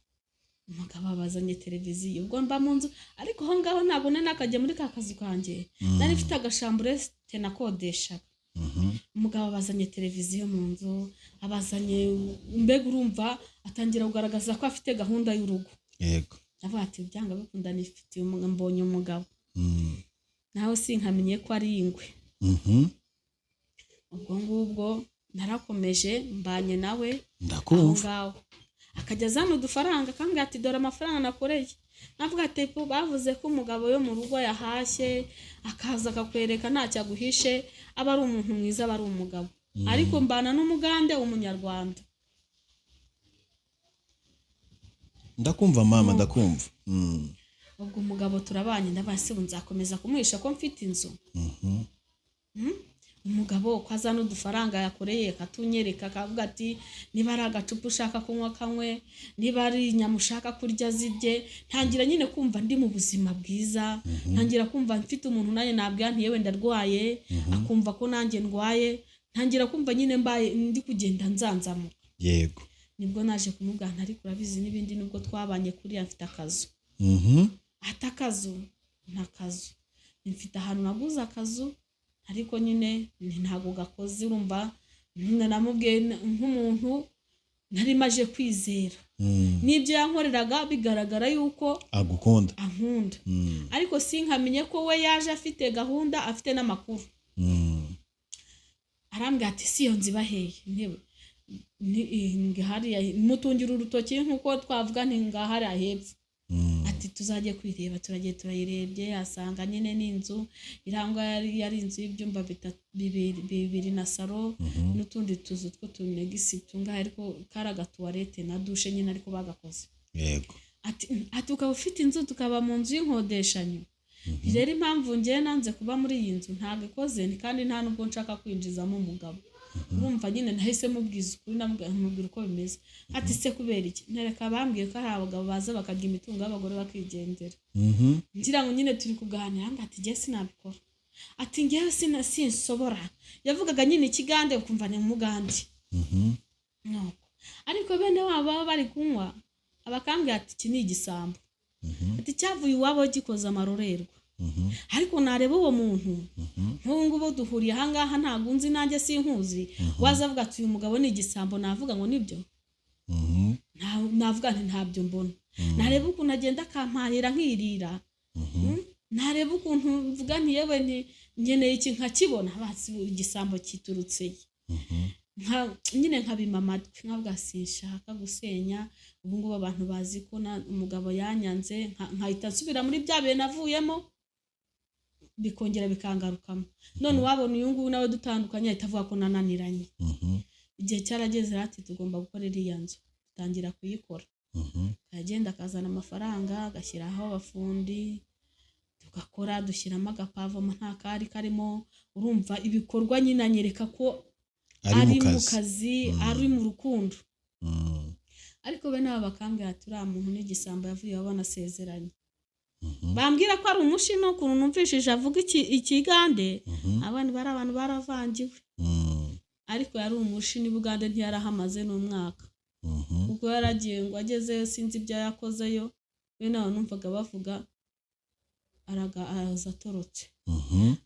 Umugabo abazanye televiziyo, ubwo mba mu nzu, ariko aho ngaho ntabwo nari nakajya muri ka kazi kanjye, nari mfite agashamburete nakodeshaga. Umugabo abazanye televiziyo mu nzu, abazanye, mbega urumva atangira kugaragaza ko afite gahunda y'urugo. Yego. Avuga ati byanga bikunda nifitiye mbonye umugabo. Naho sinkamenye ko ari ingwe. Ubwo ngubwo narakomeje mbanye nawe. Ndakumva. Akajya azana udufaranga akambwira ati dore amafaranga nakoreye. Navuga ati bavuze ko umugabo yo mu rugo yahashye akaza akakwereka ntacyo aguhishe, aba ari umuntu mwiza, aba ari umugabo. Ariko mbana n'umugande w'umunyarwanda. Ndakumva mama, ndakumva. Ubwo umugabo turabanye, ndabase nzakomeza kumuhisha ko mfite inzu. Umugabo ko azana udufaranga yakoreye akatunyereka, akavuga ati niba ari agacupa ushaka kunywa kanywe, niba ari inyama ushaka kurya zirye. Ntangira nyine kumva ndi mu buzima bwiza, ntangira kumva mfite umuntu nanjye nabwira nti yewe ndarwaye, akumva ko nanjye ndwaye, ntangira kumva nyine mbaye ndi kugenda nzanzamuka. Yego. Nibwo naje kumubwira nti ariko urabizi n'ibindi, nubwo twabanye kuriya mfite akazu. Ata akazu ntakazu, mfite ahantu naguze akazu, ariko nyine ntago gakoze. Urumva namubwiye nk'umuntu nari maje kwizera. Nibyo yankoreraga bigaragara yuko agukunda, ankunda. Ariko sinkamenye ko we yaje afite gahunda, afite n'amakuru. Arambwira ati siyo nziba heye ntebe ngahariya mutungira urutoki nkuko twavuga nti ngahariya hepfo. Ati tuzajye kwireba. Turagiye turayirebye, asanga nyine n'inzu irangwa yari inzu y'ibyumba bibiri na salo n'utundi tuzu two tunegisi tungahe, ariko karaga tuwarete na dushe nyine ariko bagakoze. Yego. Ati ukaba ufite inzu tukaba mu nzu y'inkodeshanyo. Rero impamvu ngiye nanze kuba muri iyi nzu ntago ikoze, kandi nta nubwo nshaka kwinjizamo umugabo. Urumva nyine nahise mubwiza ukuri, namubwira uko bimeze. Ati se kubera iki? Ntereka bambwiye ko hari abagabo baza bakarya imitungo y'abagore bakigendera. Ngira ngo nyine turi kuganira, ati jye sinabikora. Ati ngewe sinsobora. Yavugaga nyine ikigande ukumva ni umugande. Ariko bene wabo baba bari kunywa abakambwira ati iki ni igisambo. Ati cyavuye iwabo gikoze amarorerwa. Ariko nareba uwo muntu nk'ubu ngubu duhuriye ahangaha ntabwo nzi nanjye sinkuzi, waza avuga ati uyu mugabo ni igisambo, navuga ngo nibyo? Navuga nti ntabyo mbona. Nareba ukuntu agenda akamparira nkirira, nareba ukuntu mvuga nti yewe nkeneye iki nkakibona, basi igisambo kiturutse nyine nkabima amatwi, nkavuga sinshaka gusenya. Ubu ngubu abantu bazi ko umugabo yanyanze, nkahita nsubira muri bya bihe navuyemo bikongera bikangarukamo. None wabona uyu nguyu nawe dutandukanye ahita avuga ko nananiranye. Igihe cyarageze ati tugomba gukora iriya nzu, dutangira kuyikora. Akagenda akazana amafaranga agashyiraho abafundi, tugakora dushyiramo agapavoma nta kari karimo. Urumva ibikorwa nyine anyereka ko ari mu kazi, ari mu rukundo. Ariko be nabo bakambwira ati uriya muntu n'igisambo yavuye abona asezeranye. bambwira ko ari umushino ukuntu numvishije avuga ikigande abandi bari abantu baravangiwe ariko yari umushini Bugande ntiyarahamaze n'umwaka ubwo yaragiye ngo agezeyo sinzi ibyo yakozeyo we nawe numvaga bavuga araza atorotse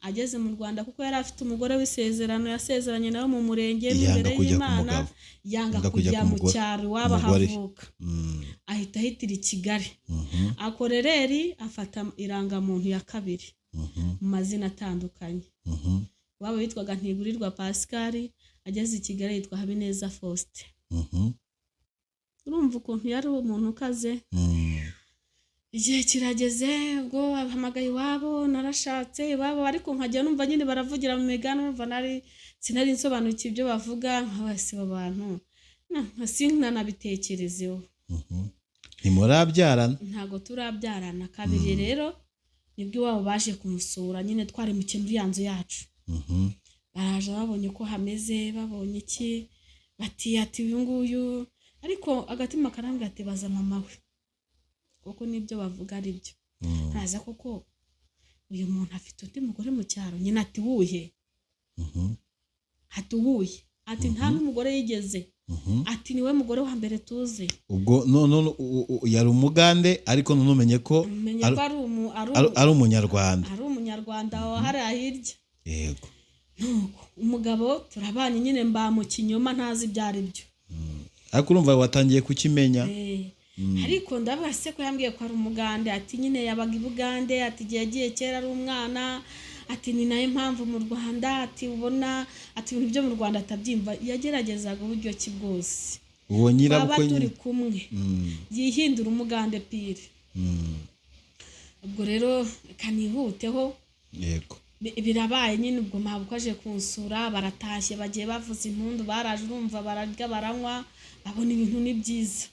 ageze mu Rwanda kuko yari afite umugore w'isezerano yasezeranye nawe mu murenge imbere y'Imana yanga kujya mu cyaro waba havuka ahita ahitira i Kigali akorereri afata irangamuntu ya kabiri mu mazina atandukanye waba witwaga Ntigurirwa Pascal ageze i Kigali yitwa Habineza Faustin urumva ukuntu yari umuntu ukaze igihe kirageze ubwo bahamagaye iwabo narashatse iwabo ariko nkajya numva nyine baravugira mu migano numva sinari nsobanukiye ibyo bavuga nk'abasi abantu sinanabitekerezeho ntimurabyarana ntago turabyarana kabiri rero nibwo iwabo baje kumusura nyine twari mu kintu yanzu yacu baraje babonye ko hameze babonye iki ati uyu nguyu ariko agatima karambwira ati baza mama we kuko nibyo bavuga ari byo ntaza koko uyu muntu afite undi mugore mu cyaro nyine ati wuhe ati nta n'umugore yigeze ati niwe mugore wa mbere tuzi ubwo none yari umugande ariko none umenye ko ari umunyarwanda hariya hirya yego umugabo turabanye nyine mba mu kinyoma ntazi ibyo ari byo ariko urumva watangiye kukimenya ariko ndavuga se ko yambwiye ko ari umugande ati nyine yabaga i Bugande ati igihe yagiye kera ari umwana ati ni nayo mpamvu mu Rwanda ati ubona ati ibintu byo mu Rwanda atabyimva yageragezaga uburyo ki bwose uwo nyirabukwe turi kumwe yihindura umugande pire ubwo rero kanihuteho yego birabaye nyine ubwo mpabwo aje kunsura baratashye bagiye bavuza impundu baraje urumva bararya baranywa babona ibintu ni byiza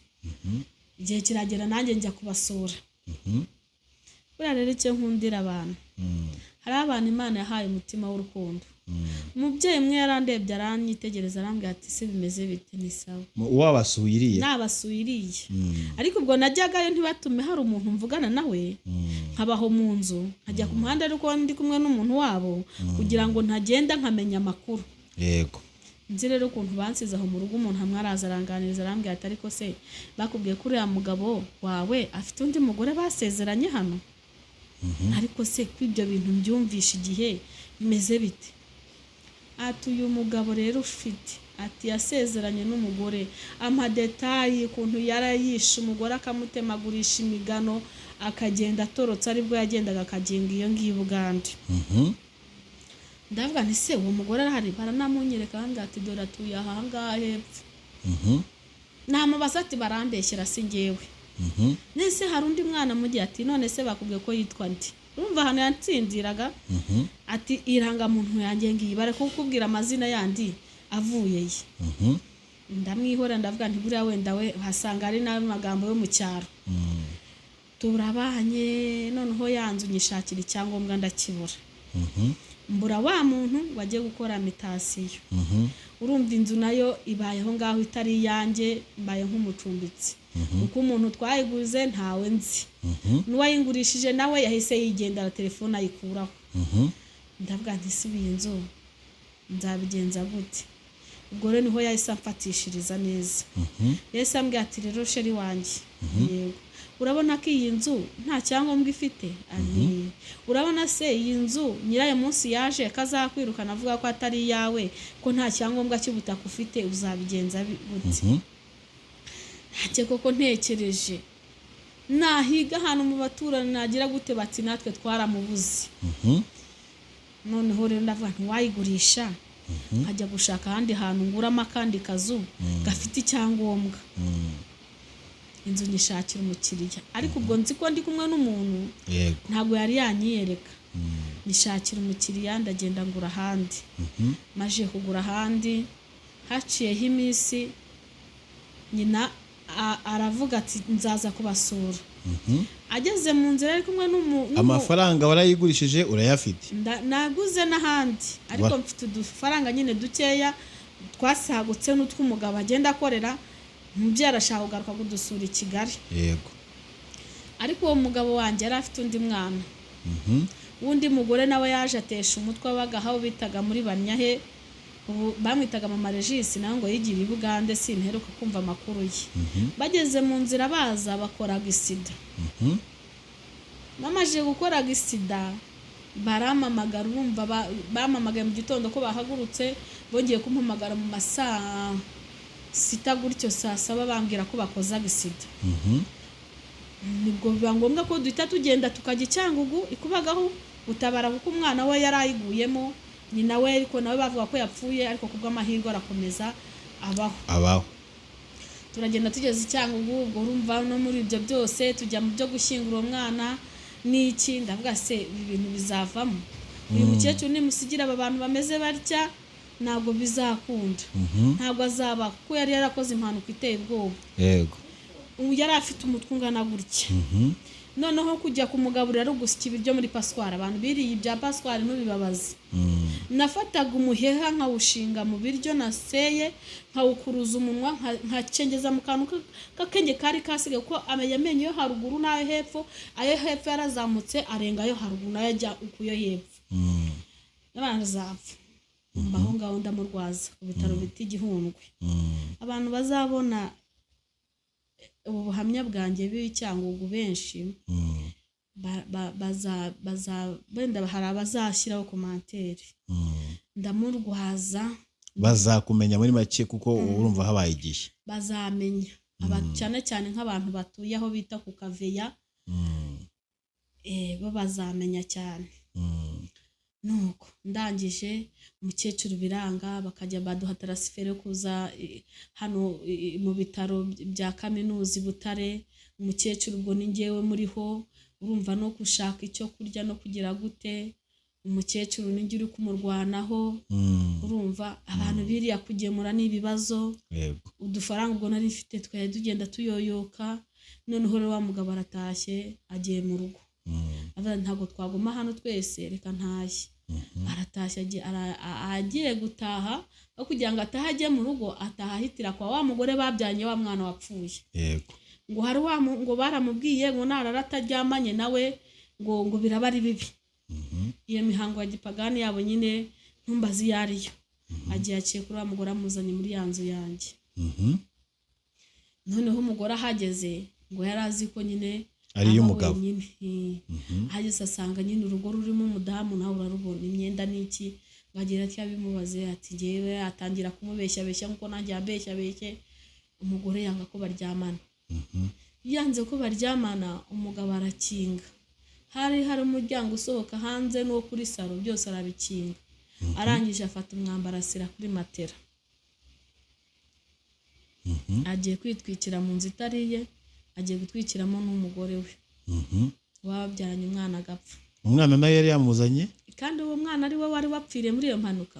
igihe kiragera nanjye njya kubasura buriya rero icyo nkundira abantu hari abantu Imana yahaye umutima w'urukundo umubyeyi umwe yarandebye aranyitegereza arambwira ati se bimeze bite ni sawa wabasuyiriye nabasuyiriye ariko ubwo najyagayo ntibatume hari umuntu mvugana nawe nkabaho mu nzu nkajya ku muhanda ariko ndi kumwe n'umuntu wabo kugira ngo ntagenda nkamenya amakuru yego nzi rero ukuntu bansize aho mu rugo umuntu hamwe araza aranganiriza arambwira ati ariko se bakubwiye ko uriya mugabo wawe afite undi mugore basezeranye hano ariko se ko ibyo bintu mbyumvisha igihe bimeze bite ati uyu mugabo rero ufite ati yasezeranye n'umugore amadetayi ukuntu yarayishe umugore akamutemagurisha imigano akagenda atorotse aribwo yagendaga akagenga iyo ngiyo Bugande ndavuga nti se uwo mugore arahari baranamunyereka kandi ati dore atuye aha ngaha hepfo namubaza ati barambeshyera si njyewe nese hari undi mwana mugiye ati none se bakubwiye ko yitwa ndi urumva hano yatsinziraga ati irangamuntu yanjye ngiye bare kukubwira amazina yandi avuye ye ndamwihora ndavuga nti buriya wenda we hasanga ari nawe magambo yo mu cyaro turabanye noneho yanzu nyishakira icyangombwa ndakibura mbura wa muntu wagiye gukora mitasiyo urumva inzu nayo ibayeho ngaho itari iyanjye mbaye nk'umucumbitsi uko umuntu twayiguze ntawe nzi n'uwayingurishije nawe yahise yigendera telefone ayikuraho ndavuga nti subiye inzu nzabigenza gute ubwo rero niho yahise amfatishiriza neza yahise ambwira ati rero sheri wanjye yego urabona ko iyi nzu nta cyangombwa ifite urabona se iyi nzu nyirayo munsi yaje kazakwirukana avuga ko atari iyawe ko nta cyangombwa cy'ubutaka ufite uzabigenza gute ntacyo koko ntekereje nahiga ahantu mu baturanyi nagira gute bati natwe twaramubuze noneho rero ndavuga ntiwayigurisha nkajya gushaka ahandi hantu nguramo akandi kazu gafite icyangombwa inzu nyishakira umukiriya ariko ubwo nzi ko ndi kumwe n'umuntu ntabwo yari yanyiyereka nishakira umukiriya ndagenda ngura ahandi maje kugura ahandi haciyeho iminsi nyina aravuga ati nzaza kubasura ageze mu nzira ari kumwe amafaranga warayigurishije urayafite naguze n'ahandi ariko mfite udufaranga nyine dukeya twasagutse n'utw'umugabo agenda akorera umubyeyi arashaka kugaruka kudusura i Kigali yego ariko uwo mugabo wanjye yari afite undi mwana Mhm. wundi mugore nawe yaje atesha umutwe w'abagahaho bitaga muri Banyahe ubu bamwitaga mama Regis nawe ngo yigira i Bugande simperuka kumva amakuru ye. Bageze mu nzira baza bakoraga isida. Mhm. Bamaze gukora gisida baramamagara urumva bamamagaye mu gitondo ko bahagurutse bongeye kumpamagara mu masaa 6 gutyo saa 7 bambwira ko bakoza gisida. Mhm. Nibwo biba ngombwa ko duhita tugenda tukajya Cyangugu ikubagaho gutabara kuko umwana we yarayiguyemo nyina we ariko nawe bavuga ko yapfuye ariko kubw'amahirwe arakomeza Abaho. turagenda tugeze Cyangugu ubwo urumva no muri ibyo byose tujya mu byo gushyingura uwo mwana n'iki ndavuga se ibi bintu bizavamo uyu mukecuru nimusigira aba bantu bameze batya ntabwo bizakunda ntabwo azaba kuko yari yarakoze impanuka iteye ubwoba Yego. yari afite umutwe ungana gutya noneho kujya kumugaburira ari ugusya ibiryo muri paswari abantu biriye ibya paswari ntubibabaze nafataga umuheha nkawushinga mu biryo naseye nkawukuruza umunwa nkacengeza mu kantu k'akenge kari kasigaye kuko amenyo yo haruguru n'ayo hepfo ayo hepfo yarazamutse arenga ayo haruguru nayo ajya ukuyo hepfo n'abantu zapfa aho ngaho ndamurwaza ku bitaro biti Gihundwe abantu bazabona ubu buhamya bwanjye bw'Icyangugu benshi benda hari abazashyiraho komantere ndamurwaza Bazakumenya muri make kuko urumva habaye igihe. Bazamenya cyane cyane nk'abantu batuye aho bita ku Kaveya bo bazamenya cyane. Nuko ndangije umukecuru biranga bakajya baduha transfert kuza hano mu bitaro bya kaminuza Butare. Umukecuru ubwo ni ngewe muriho urumva no gushaka icyo kurya no kugira gute umukecuru ni uri kumurwanaho urumva abantu biriya kugemura n'ibibazo. Yego. Udufaranga ubwo nari mfite twaye tugenda tuyoyoka noneho rero wa mugabo aratashye agiye mu rugo. Ntabwo twaguma hano twese reka ntashye. Aratashye agiye gutaha no kugira ngo ataha ajye mu rugo ataha ahitira kwa wa mugore babyanye wa mwana wapfuye. Yego. Ngo hari ngo baramubwiye ngo narara ataryamanye nawe ngo biraba ari bibi. Iyo mihango ya gipagani yabo nyine ntumbazi yariyo. Agiye aciye kuri wa mugore amuzanye muri ya nzu yanjye. Noneho umugore ahageze ngo yarazi ko nyine ari umugabo. Hageze asanga nyine urugo rurimo umudamu nawe urarubona imyenda n'iki bagira ati abimubaze ati ngewe atangira kumubeshya nkuko nanjye yambeshya umugore yanga ko baryamana. Yanze ko baryamana umugabo arakinga. Hari umuryango usohoka hanze no kuri saro byose arabikinga. Arangije afata umwambaro asira kuri matera. Agiye kwitwikira mu nzu itariye agiye gutwikiramo n'umugore we. Wabyaranye umwana agapfa. Umwana nawe yari yamuzanye kandi uwo mwana ari we wari wapfiriye muri iyo mpanuka.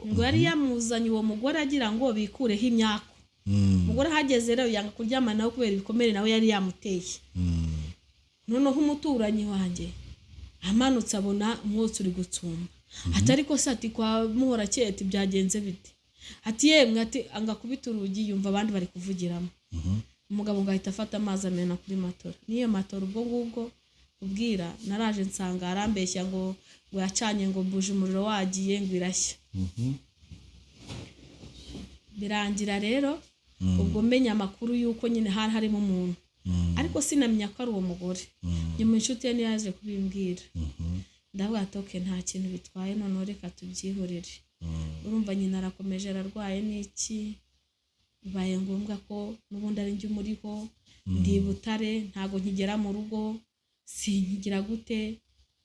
Ngo yari yamuzanye uwo mugore agira ngo bikureho imyaka. Umugore hageze rero yanga kuryamana nawe kubera ibikomere nawe yari yamuteye. Noneho umuturanyi wanjye amanutse abona umwotsi uri gutsumba. Atari ko sati kwa muhora cyete byagenze bite. Ati yemwe ati anga kubita urugi yumva abandi bari kuvugiramo. Umugabo ngahita afata amazi amena kuri matora. Niyo matora ubwo ngubwo ubwira naraje nsanga arambeshya ngo yacanye ngo mbuje umuriro wagiye ngo irashya. Birangira rero ubwo menya amakuru yuko nyine hari harimo umuntu ariko sinamenya ko ari uwo mugore. Nyuma inshuti ye yaje kubimbwira. Ndavuga atoke nta kintu bitwaye none reka tubyihorere. Urumva nyine arakomeje ararwaye n'iki bibaye ngombwa ko n'ubundi ari njye umuriho ndi Butare ntago nkigera mu rugo sinkigira gute.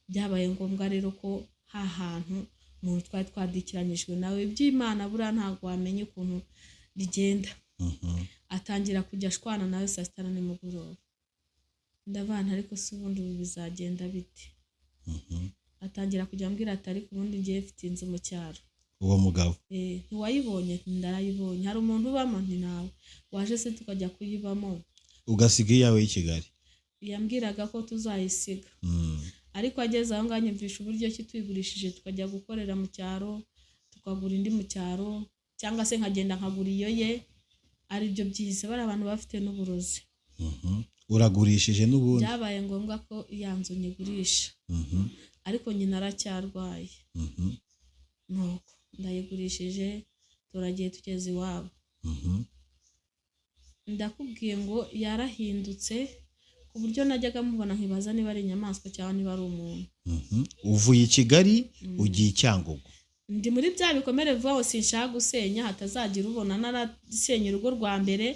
Byabaye ngombwa rero ko hantu mu twari twadikiranyijwe nawe by'Imana bura ntago wamenye ukuntu bigenda. Atangira kujya ashwana nawe saa 6 nimugoroba. Ndavana ariko se ubundi bizagenda bite. Atangira kujya ambwira ati ariko ubundi ngiye mfite inzu mu cyaro. Uwo mugabo ntiwayibonye ndarayibonye hari umuntu ubamo nti nawe waje se tukajya kuyibamo ugasiga iyawe y'i Kigali. Yambwiraga ko tuzayisiga ariko ageze aho nganyumvisha uburyo ki tuyigurishije tukajya gukorera mu cyaro tukagura indi mu cyaro cyangwa se nkagenda nkagura iyo ye ari byo byiza bari abantu bafite n'uburozi. uragurishije n'ubundi. byabaye ngombwa ko iya nzu nyigurisha, ariko nyina aracyarwaye, nuko ndayigurishije turagiye tugeze iwabo. Ndakubwiye ngo yarahindutse ku buryo najyaga mubona nkibaza niba ari inyamaswa cyangwa niba ari umuntu. Uvuye i Kigali ugiye i Cyangugu. Ndi muri bya bikomere vuba ngo sinshaka gusenya, hatazagira ubona narasenya urugo rwa mbere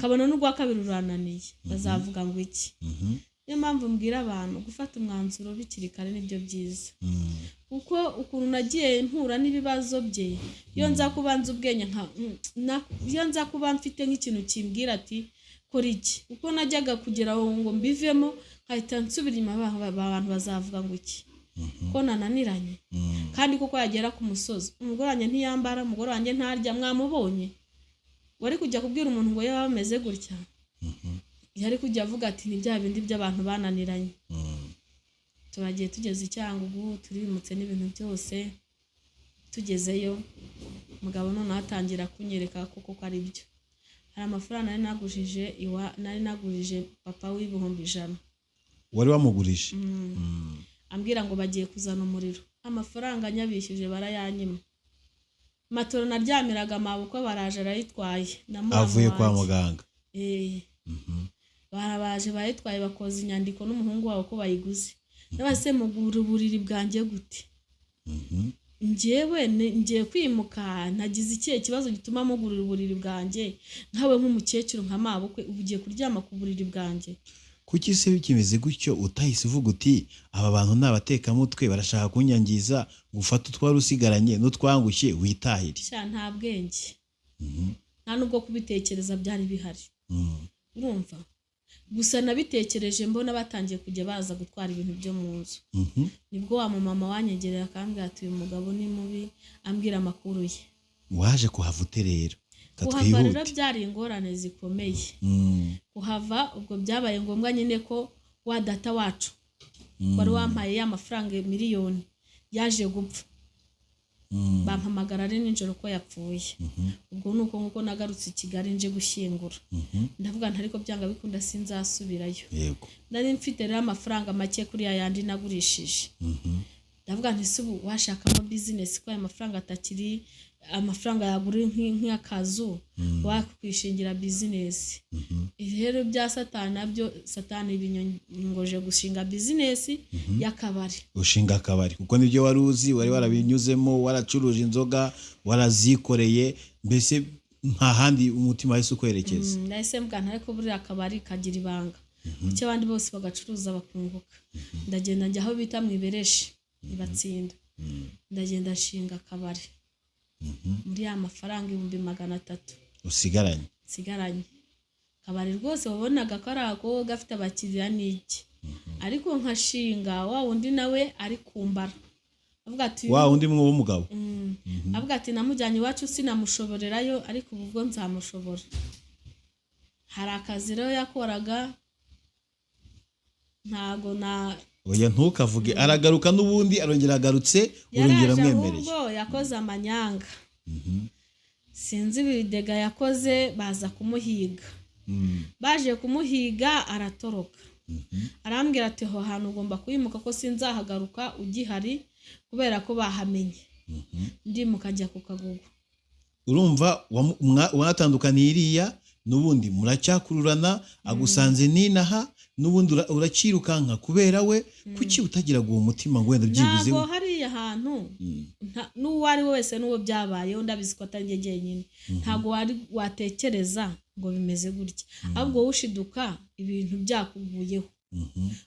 kabona n'urwa kabiri rurananiye, bazavuga ngo iki. Niyo mpamvu mbwira abantu gufata umwanzuro bikiri kare nibyo byiza, kuko ukuntu nagiye mpura n'ibibazo bye, iyo nza kubanza ubwenge iyo nza kuba mfite nk'ikintu kimbwira ati kora iki, kuko najyaga kugira ngo mbivemo nkahita nsubira inyuma, abantu bazavuga ngo iki ko nananiranye. Kandi kuko yagera ku musozi umugore wanjye ntiyambara, umugore wanjye ntarya, mwamubonye wari kujya kubwira umuntu ngo yaba ameze gutya, yari kujya avuga ati ni bya bindi by'abantu bananiranye. Turagiye tugeze i Cyangugu, turimutse n'ibintu byose, tugezeyo umugabo noneho atangira kunyereka koko ko ari byo. Hari amafaranga nari nagurije papa w'ibihumbi 100. Wari wamugurije? Ambwira ngo bagiye kuzana umuriro, amafaranga nyabishyuje barayanyima. Matoro naryamiraga amaboko baraje arayitwaye, avuye kwa muganga. Barabaje bayitwaye bakoza inyandiko n'umuhungu wabo ko bayiguze. Nabase mugura uburiri bwanjye gute? Njyewe ngiye kwimuka, nagize ikihe kibazo gituma mugurira uburiri bwanjye nkawe nk'umukecuru nka mabukwe ugiye kuryama ku buriri bwanjye? Kuki se bikimeze gutyo utahise uvuga uti aba bantu n'abatekamutwe barashaka kunyangiza, gufata utwari usigaranye n'utwangushye witahire? Nta bwenge, nta nubwo kubitekereza byari bihari. Urumva, gusa nabitekereje mbona batangiye kujya baza gutwara ibintu byo mu nzu. Nibwo wa mama wanyegerera akambwira ati uyu mugabo ni mubi, ambwira amakuru ye. Waje kuhava ute rero? Kuhava rero byari ingorane zikomeye. Kuhava ubwo byabaye ngombwa nyine ko wa data wacu wari wampaye ya mafaranga miliyoni yaje gupfa. Bampamagara ari nijoro ko yapfuye. Ubwo nuko nkuko nagarutse i Kigali nje gushyingura. Ndavuga nti ariko byanga bikunda sinzasubirayo. Yego. Nari mfite rero amafaranga make kuri yandi nagurishije. Ndavuga nti subu washakamo business ko aya mafaranga atakiri amafaranga yagura nk'akazu wakwishingira business. Rero bya Satani nabyo, Satani binyongoje gushinga business y'akabari. Ushinga akabari kuko nibyo wari uzi, wari warabinyuzemo, waracuruje inzoga, warazikoreye, mbese nta handi umutima wese ukwerekeza. Nahise mbwana ariko buri akabari kagira ibanga, icyo abandi bose bagacuruza bakunguka. Ndagenda njya aho bita Mwibereshi ibatsinda, ndagenda nshinga akabari muri ya mafaranga 300,000 usigaranye. Kabari rwose wabonaga ko ari ako gafite abakiriya n'iki, ariko nkashinga wa wundi nawe ari kumbara. Avuga ati wa wundi mwe w'umugabo, avuga ati namujyanye iwacu sinamushoborerayo, ariko ubwo nzamushobora. Hari akazi rero yakoraga ntago oya ntukavuge, aragaruka n'ubundi arongera agarutse, urongera mwemereye. Ubwo yakoze amanyanga, sinzi ibidega yakoze, baza kumuhiga. Baje kumuhiga aratoroka. Arambwira ati ho hantu ugomba kuyimuka ko sinzahagaruka ugihari kubera ko bahamenye. Ndimuka njya ku Kagugu. Urumva watandukaniye iriya n'ubundi muracyakururana, agusanze ninaha n'ubundi uracirukanka kubera we. Kuki utagira uwo mutima ngo wenda byibuze? Ntabwo hari ahantu n'uwari wese n'uwo byabayeho ndabizi ko atari njye nyine. Ntabwo wari watekereza ngo bimeze gutya, ahubwo ushiduka ibintu byakuguyeho.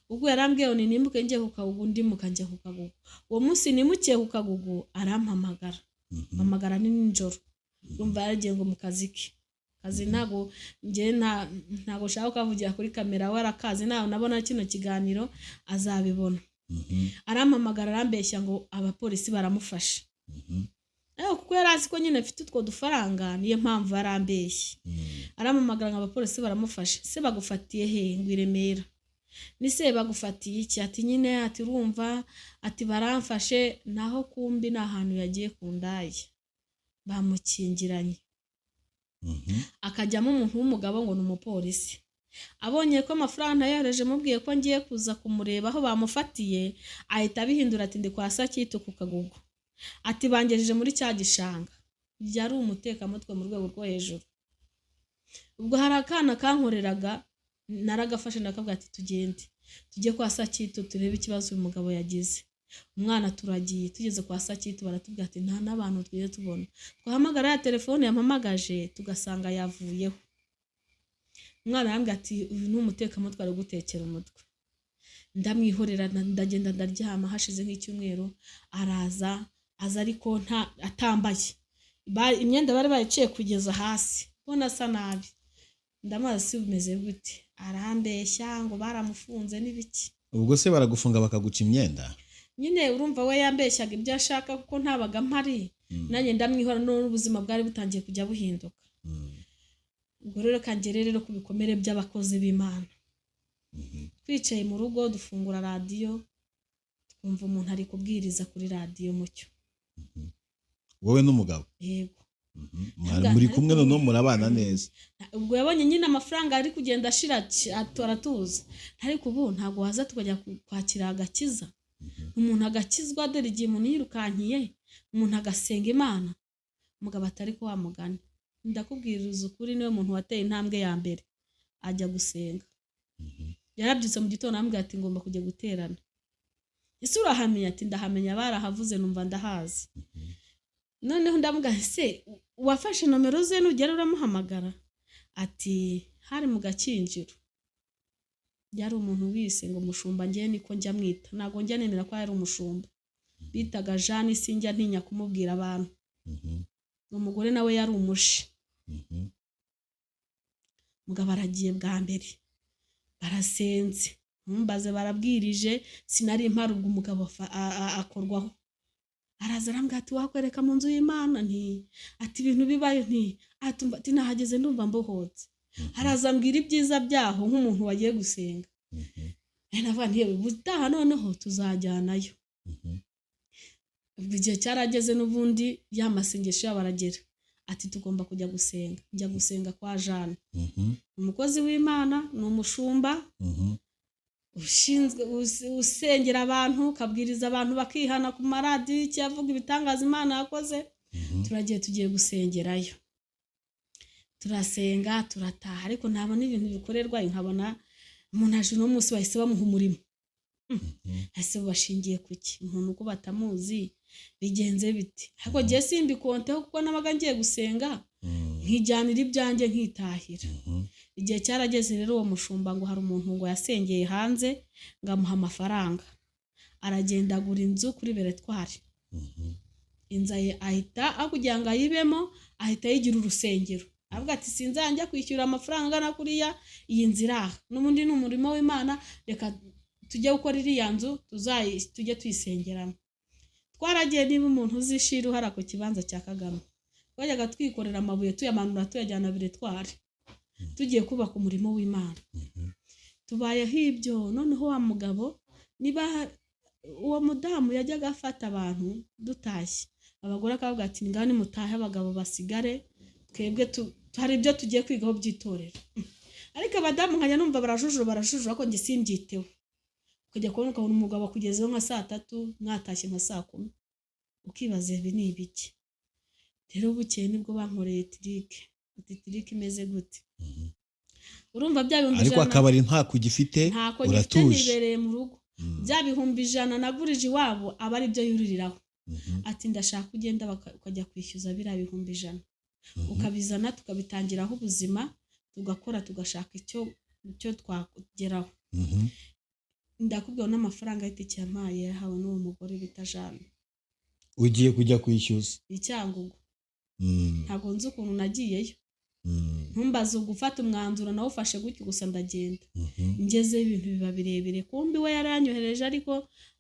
Ubwo yarambwiye ni nimbuke njye ku Kagugu, ndimuka njye ku Kagugu. Uwo munsi nimukiye ku Kagugu arampamagara, mpamagara ni nijoro. Urumva yaragiye ngo mu kazi ke. Kazi ntago nge ntago shaka kuvugira kuri kamera, warakazi nawe nabona kino kiganiro azabibona. Arampamagara arambeshya ngo abapolisi baramufashe. Kuko yarazi ko nyine afite utwo dufaranga, niyo mpamvu yarambeshye. Arampamagara ngo abapolisi baramufashe. Se bagufatiye he? Ngo i Remera. Ni se bagufatiye iki? Ati nyine ati urumva ati baramfashe, naho kumbi na ahantu yagiye kundaye bamukingiranye. Akajyamo umuntu w'umugabo ngo ni umupolisi. abonye ko amafaranga ntayohereje mubwiye ko ngiye kuza kumureba aho bamufatiye ahita abihindura ati ndi kwa Sakitu ku Kagugu ati bangejeje muri cya gishanga byari umutekamutwe mu rwego rwo hejuru. Ubwo hari akana kankoreraga naragafashe ndakabwira ati tugende tujye kwa Sakitu turebe ikibazo uyu mugabo yagize. Umwana turagiye tugeze kwa Sakitu baratubwira ati nta n'abantu twiye tubona. Twahamagara ya telefone yampamagaje tugasanga yavuyeho. Umwana arambwira ati uyu ni umutekamutwe ari gutekera umutwe. Ndamwihorera ndagenda ndaryama hashize nk'icyumweru araza ariko atambaye. Imyenda bari bayiciye kugeza hasi. Bona asa nabi. Ndamaze si bimeze gute. Arambeshya ngo baramufunze n'ibiki. Ubwo se baragufunga bakaguca imyenda? Nyine urumva we yambeshyaga ibyo ashaka kuko ntabaga mpari. Nanjye ndamwihora n'ubuzima bwari butangiye kujya buhinduka. Ubwo rero kangere rero ku bikomere by'abakozi b'Imana. Twicaye mu rugo dufungura radio twumva umuntu ari kubwiriza kuri radio Mucyo. Wowe n'umugabo? Yego. Muri kumwe none murabana neza. Ubwo yabonye nyine amafaranga ari kugenda ashira aratuza. Ariko ubu ntago waza tukajya kwakira agakiza. Umuntu agakizwa dore igihe umuntu yirukankiye umuntu agasenga Imana. Umugabo atari ko wamugana. Ndakubwiriza ukuri niwe muntu wateye intambwe ya mbere ajya gusenga. Yarabyutse mu gitondo ambwira ati ngomba kujya guterana. Ese urahamenya? Ati ndahamenya barahavuze numva ndahazi. Noneho ndamubwira se wafashe nomero ze nugera uramuhamagara? Ati hari mu Gakinjiro. Yari umuntu wise ngo mushumba ngiye niko njya mwita. Nago njya nemera ko yari umushumba. Bitaga Jeanne sinjya ntinya kumubwira abantu. Umugore nawe yari umushi. Mugabo aragiye bwa mbere. Barasenze. Mumbaze barabwirije sinari impara ubwo umugabo akorwaho. Araza arambwira ati wakwereka mu nzu y'Imana nti ati ibintu bibaye nti ati nahageze ndumva mbohotse. Araza ambwira ibyiza byaho nk'umuntu wagiye gusenga. Navuga nti yewe butaha noneho tuzajyanayo. Igihe cyarageze n'ubundi yamasengesho yabaragera. Ati tugomba kujya gusenga. Njya gusenga kwa Jeanne. Umukozi w'Imana ni umushumba. Ushinzwe usengera abantu kabwiriza abantu bakihana ku maradi cyavuga ibitangaza Imana yakoze. Turagiye tugiye gusengerayo. Turasenga turataha ariko ntabona ibintu bikorerwa nkabona umuntu aje no munsi bahise bamuha umurimo. Ese bashingiye kuki? Umuntu uko batamuzi bigenze biti. Ariko giye simbi konteho kuko nabaga ngiye gusenga nkijyanira ibyanjye nkitahira. Igihe cyarageze rero uwo mushumba ngo hari umuntu ngo yasengeye hanze ngamuha amafaranga. Aragenda agura inzu kuri Beretwari. Inza ye ahita akugira ngo ayibemo ahita yigira urusengero. Avuga ati sinzajya kwishyura amafaranga na kuriya iyi nzira. N'ubundi ni umurimo w'Imana reka tujye gukora iriya nzu tujye tuyisengeramo. Twaragiye niba umuntu uzishira uhara ku kibanza cya Kagame. Twajyaga twikorera amabuye tuyamanura tuyajyana Beretwari. Tugiye kubaka umurimo w'Imana. Tubayeho ibyo noneho wa mugabo niba uwo mudamu yajyaga afata abantu dutashye. Abagore akavuga ati ngani mutahe abagabo basigare twebwe hari ibyo tugiye kwigaho byitorera. Ariko abadamu nkajya numva barajujura ko ngisimbyiteho. Kujya kubona ukabona umugabo kugezeho nka 3:00 mwatashye nka 10:00. Ukibaza ibi ni ibiki. Rero bukeye nibwo bankoreye tirike imeze gute. Urumva bya bihumbi ariko akabari nta kugifite uratuje nibereye mu rugo. Bya bihumbi 100 nagurije iwabo aba ari byo yuririraho. Ati ndashaka ugenda bakajya kwishyuza bira bihumbi 100. Ukabizana tukabitangiraho ubuzima tugakora tugashaka icyo twageraho. Ndakubwira n'amafaranga y'itike yampaye yahawe n'uwo mugore bita Jeanne. Ugiye kujya kwishyuza Icyangugu. Ntago nzi ukuntu nagiyeyo. Ntumbaze gufata umwanzuro nawe ufashe gutyo gusa ndagenda. Ngeze ibintu biba birebire kumbi we yaranyohereje ariko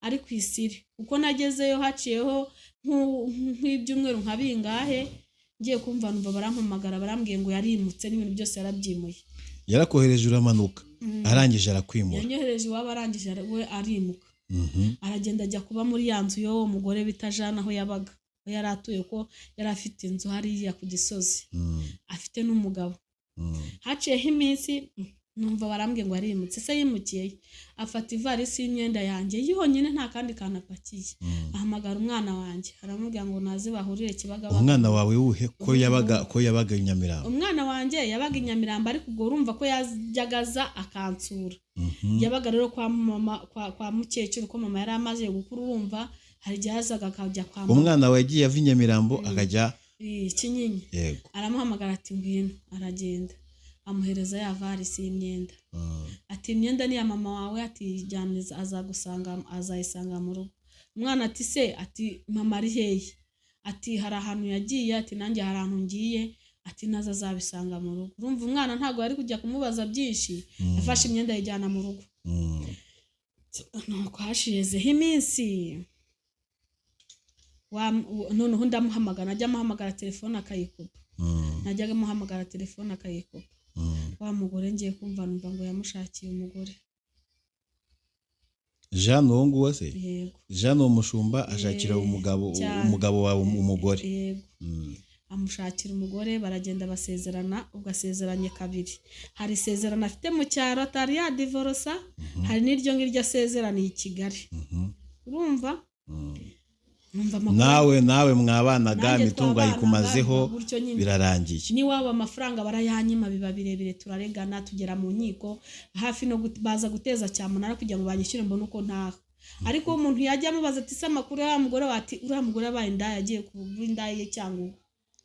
ari ku isiri. Uko nagezeyo haciyeho nk'ibyumweru nka bingahe ngiye kumva numva barampamagara barambwiye ngo yarimutse n'ibintu byose yarabyimuye. Yarakohereje uramanuka arangije arakwimura. Yanyohereje iwabo arangije we arimuka. Aragenda ajya kuba muri ya nzu y'uwo mugore bita Jeanne aho yabaga. Yari atuye ko yari afite inzu hariya ku Gisozi. Afite n'umugabo. Haciyeho iminsi numva barambwiye ngo yarimutse. Se yimukiye afata ivarisi y'imyenda yanjye yonyine nta kandi kantu apakiye. Ahamagara umwana wanjye aramubwira ngo naze bahurire Kibagabaga. Umwana wawe wuhe ko yabaga i Nyamirambo? Umwana wanjye yabaga i Nyamirambo ariko ubwo urumva ko yajyagaza akansura. Yabaga rero kwa mama kwa mukecuru ko mama yari amaze gukura, urumva hari igihe yazaga akajya kwa mama. Umwana wawe yagiye ava i Nyamirambo akajya Kinyinya. Yego. Aramuhamagara ati ngwino, aragenda amuhereza ya varisi y'imyenda. Ati imyenda ni ya mama wawe, ati jyana azayisanga mu rugo. Umwana ati se, ati mama ari hehe? Ati hari ahantu yagiye, ati nanjye hari ahantu ngiye, ati naza azabisanga mu rugo. Urumva umwana ntago ari kujya kumubaza byinshi, yafashe imyenda yijyana mu rugo. Nuko hashizeho iminsi noneho ndamuhamagara, najya amuhamagara telefone akayikupa. Najyaga amuhamagara telefone akayikupa. Wa mugore ngiye kumva numva ngo yamushakiye umugore. Jean uwo nguwo se? Yego. Jean umushumba ashakira umugabo wawe umugore. Yego. Amushakira umugore, baragenda basezerana, ugasezeranye kabiri. Hari isezerano afite mu cyaro atari ya divorce, hari n'iryo ngiryo asezeraniye i Kigali. Urumva? Nawe mwabanaga imitungo ayikumazeho birarangiye. Ni waba amafaranga barayanyima, biba birebire, turaregana tugera mu nkiko hafi no baza guteza cyamunara kugira ngo banyishyure mbone uko ntaha. Ariko umuntu yajya amubaza ati se amakuru ya mugore wati uriya mugore abaye indaya yagiye kuba indaya ye cyangwa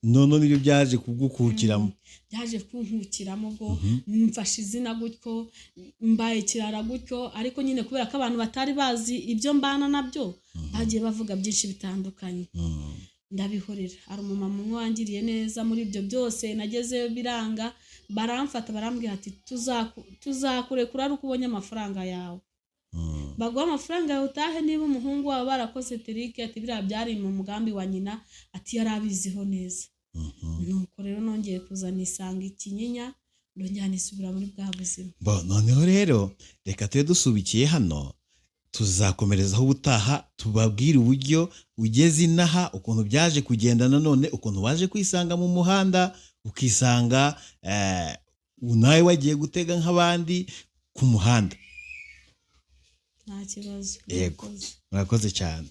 none nibyo byaje kugukukiramo. Byaje kunkukiramo ubwo mfashe izina gutyo, mbaye kirara gutyo, ariko nyine kubera ko abantu batari bazi ibyo mbana nabyo bagiye bavuga byinshi bitandukanye. Ndabihorera. Hari umumama umwe wangiriye neza muri ibyo byose, nagezeyo biranga, baramfata barambwira ati tuzakurekura ari uko ubonye amafaranga yawe. Baguha amafaranga yawe utahe, niba umuhungu wawe barakoze terike, ati biriya byari mu mugambi wa nyina, ati yari abiziho neza. Nuko rero nongeye kuza nisanga i Kinyinya, ndongera nisubira muri bwa buzima. Noneho rero reka tube dusubikiye hano, tuzakomerezaho ubutaha tubabwire uburyo ugeze inaha, ukuntu byaje kugenda, nanone ukuntu waje kwisanga mu muhanda, ukisanga nawe wagiye gutega nk'abandi ku muhanda. Nta kibazo. Yego. Murakoze cyane.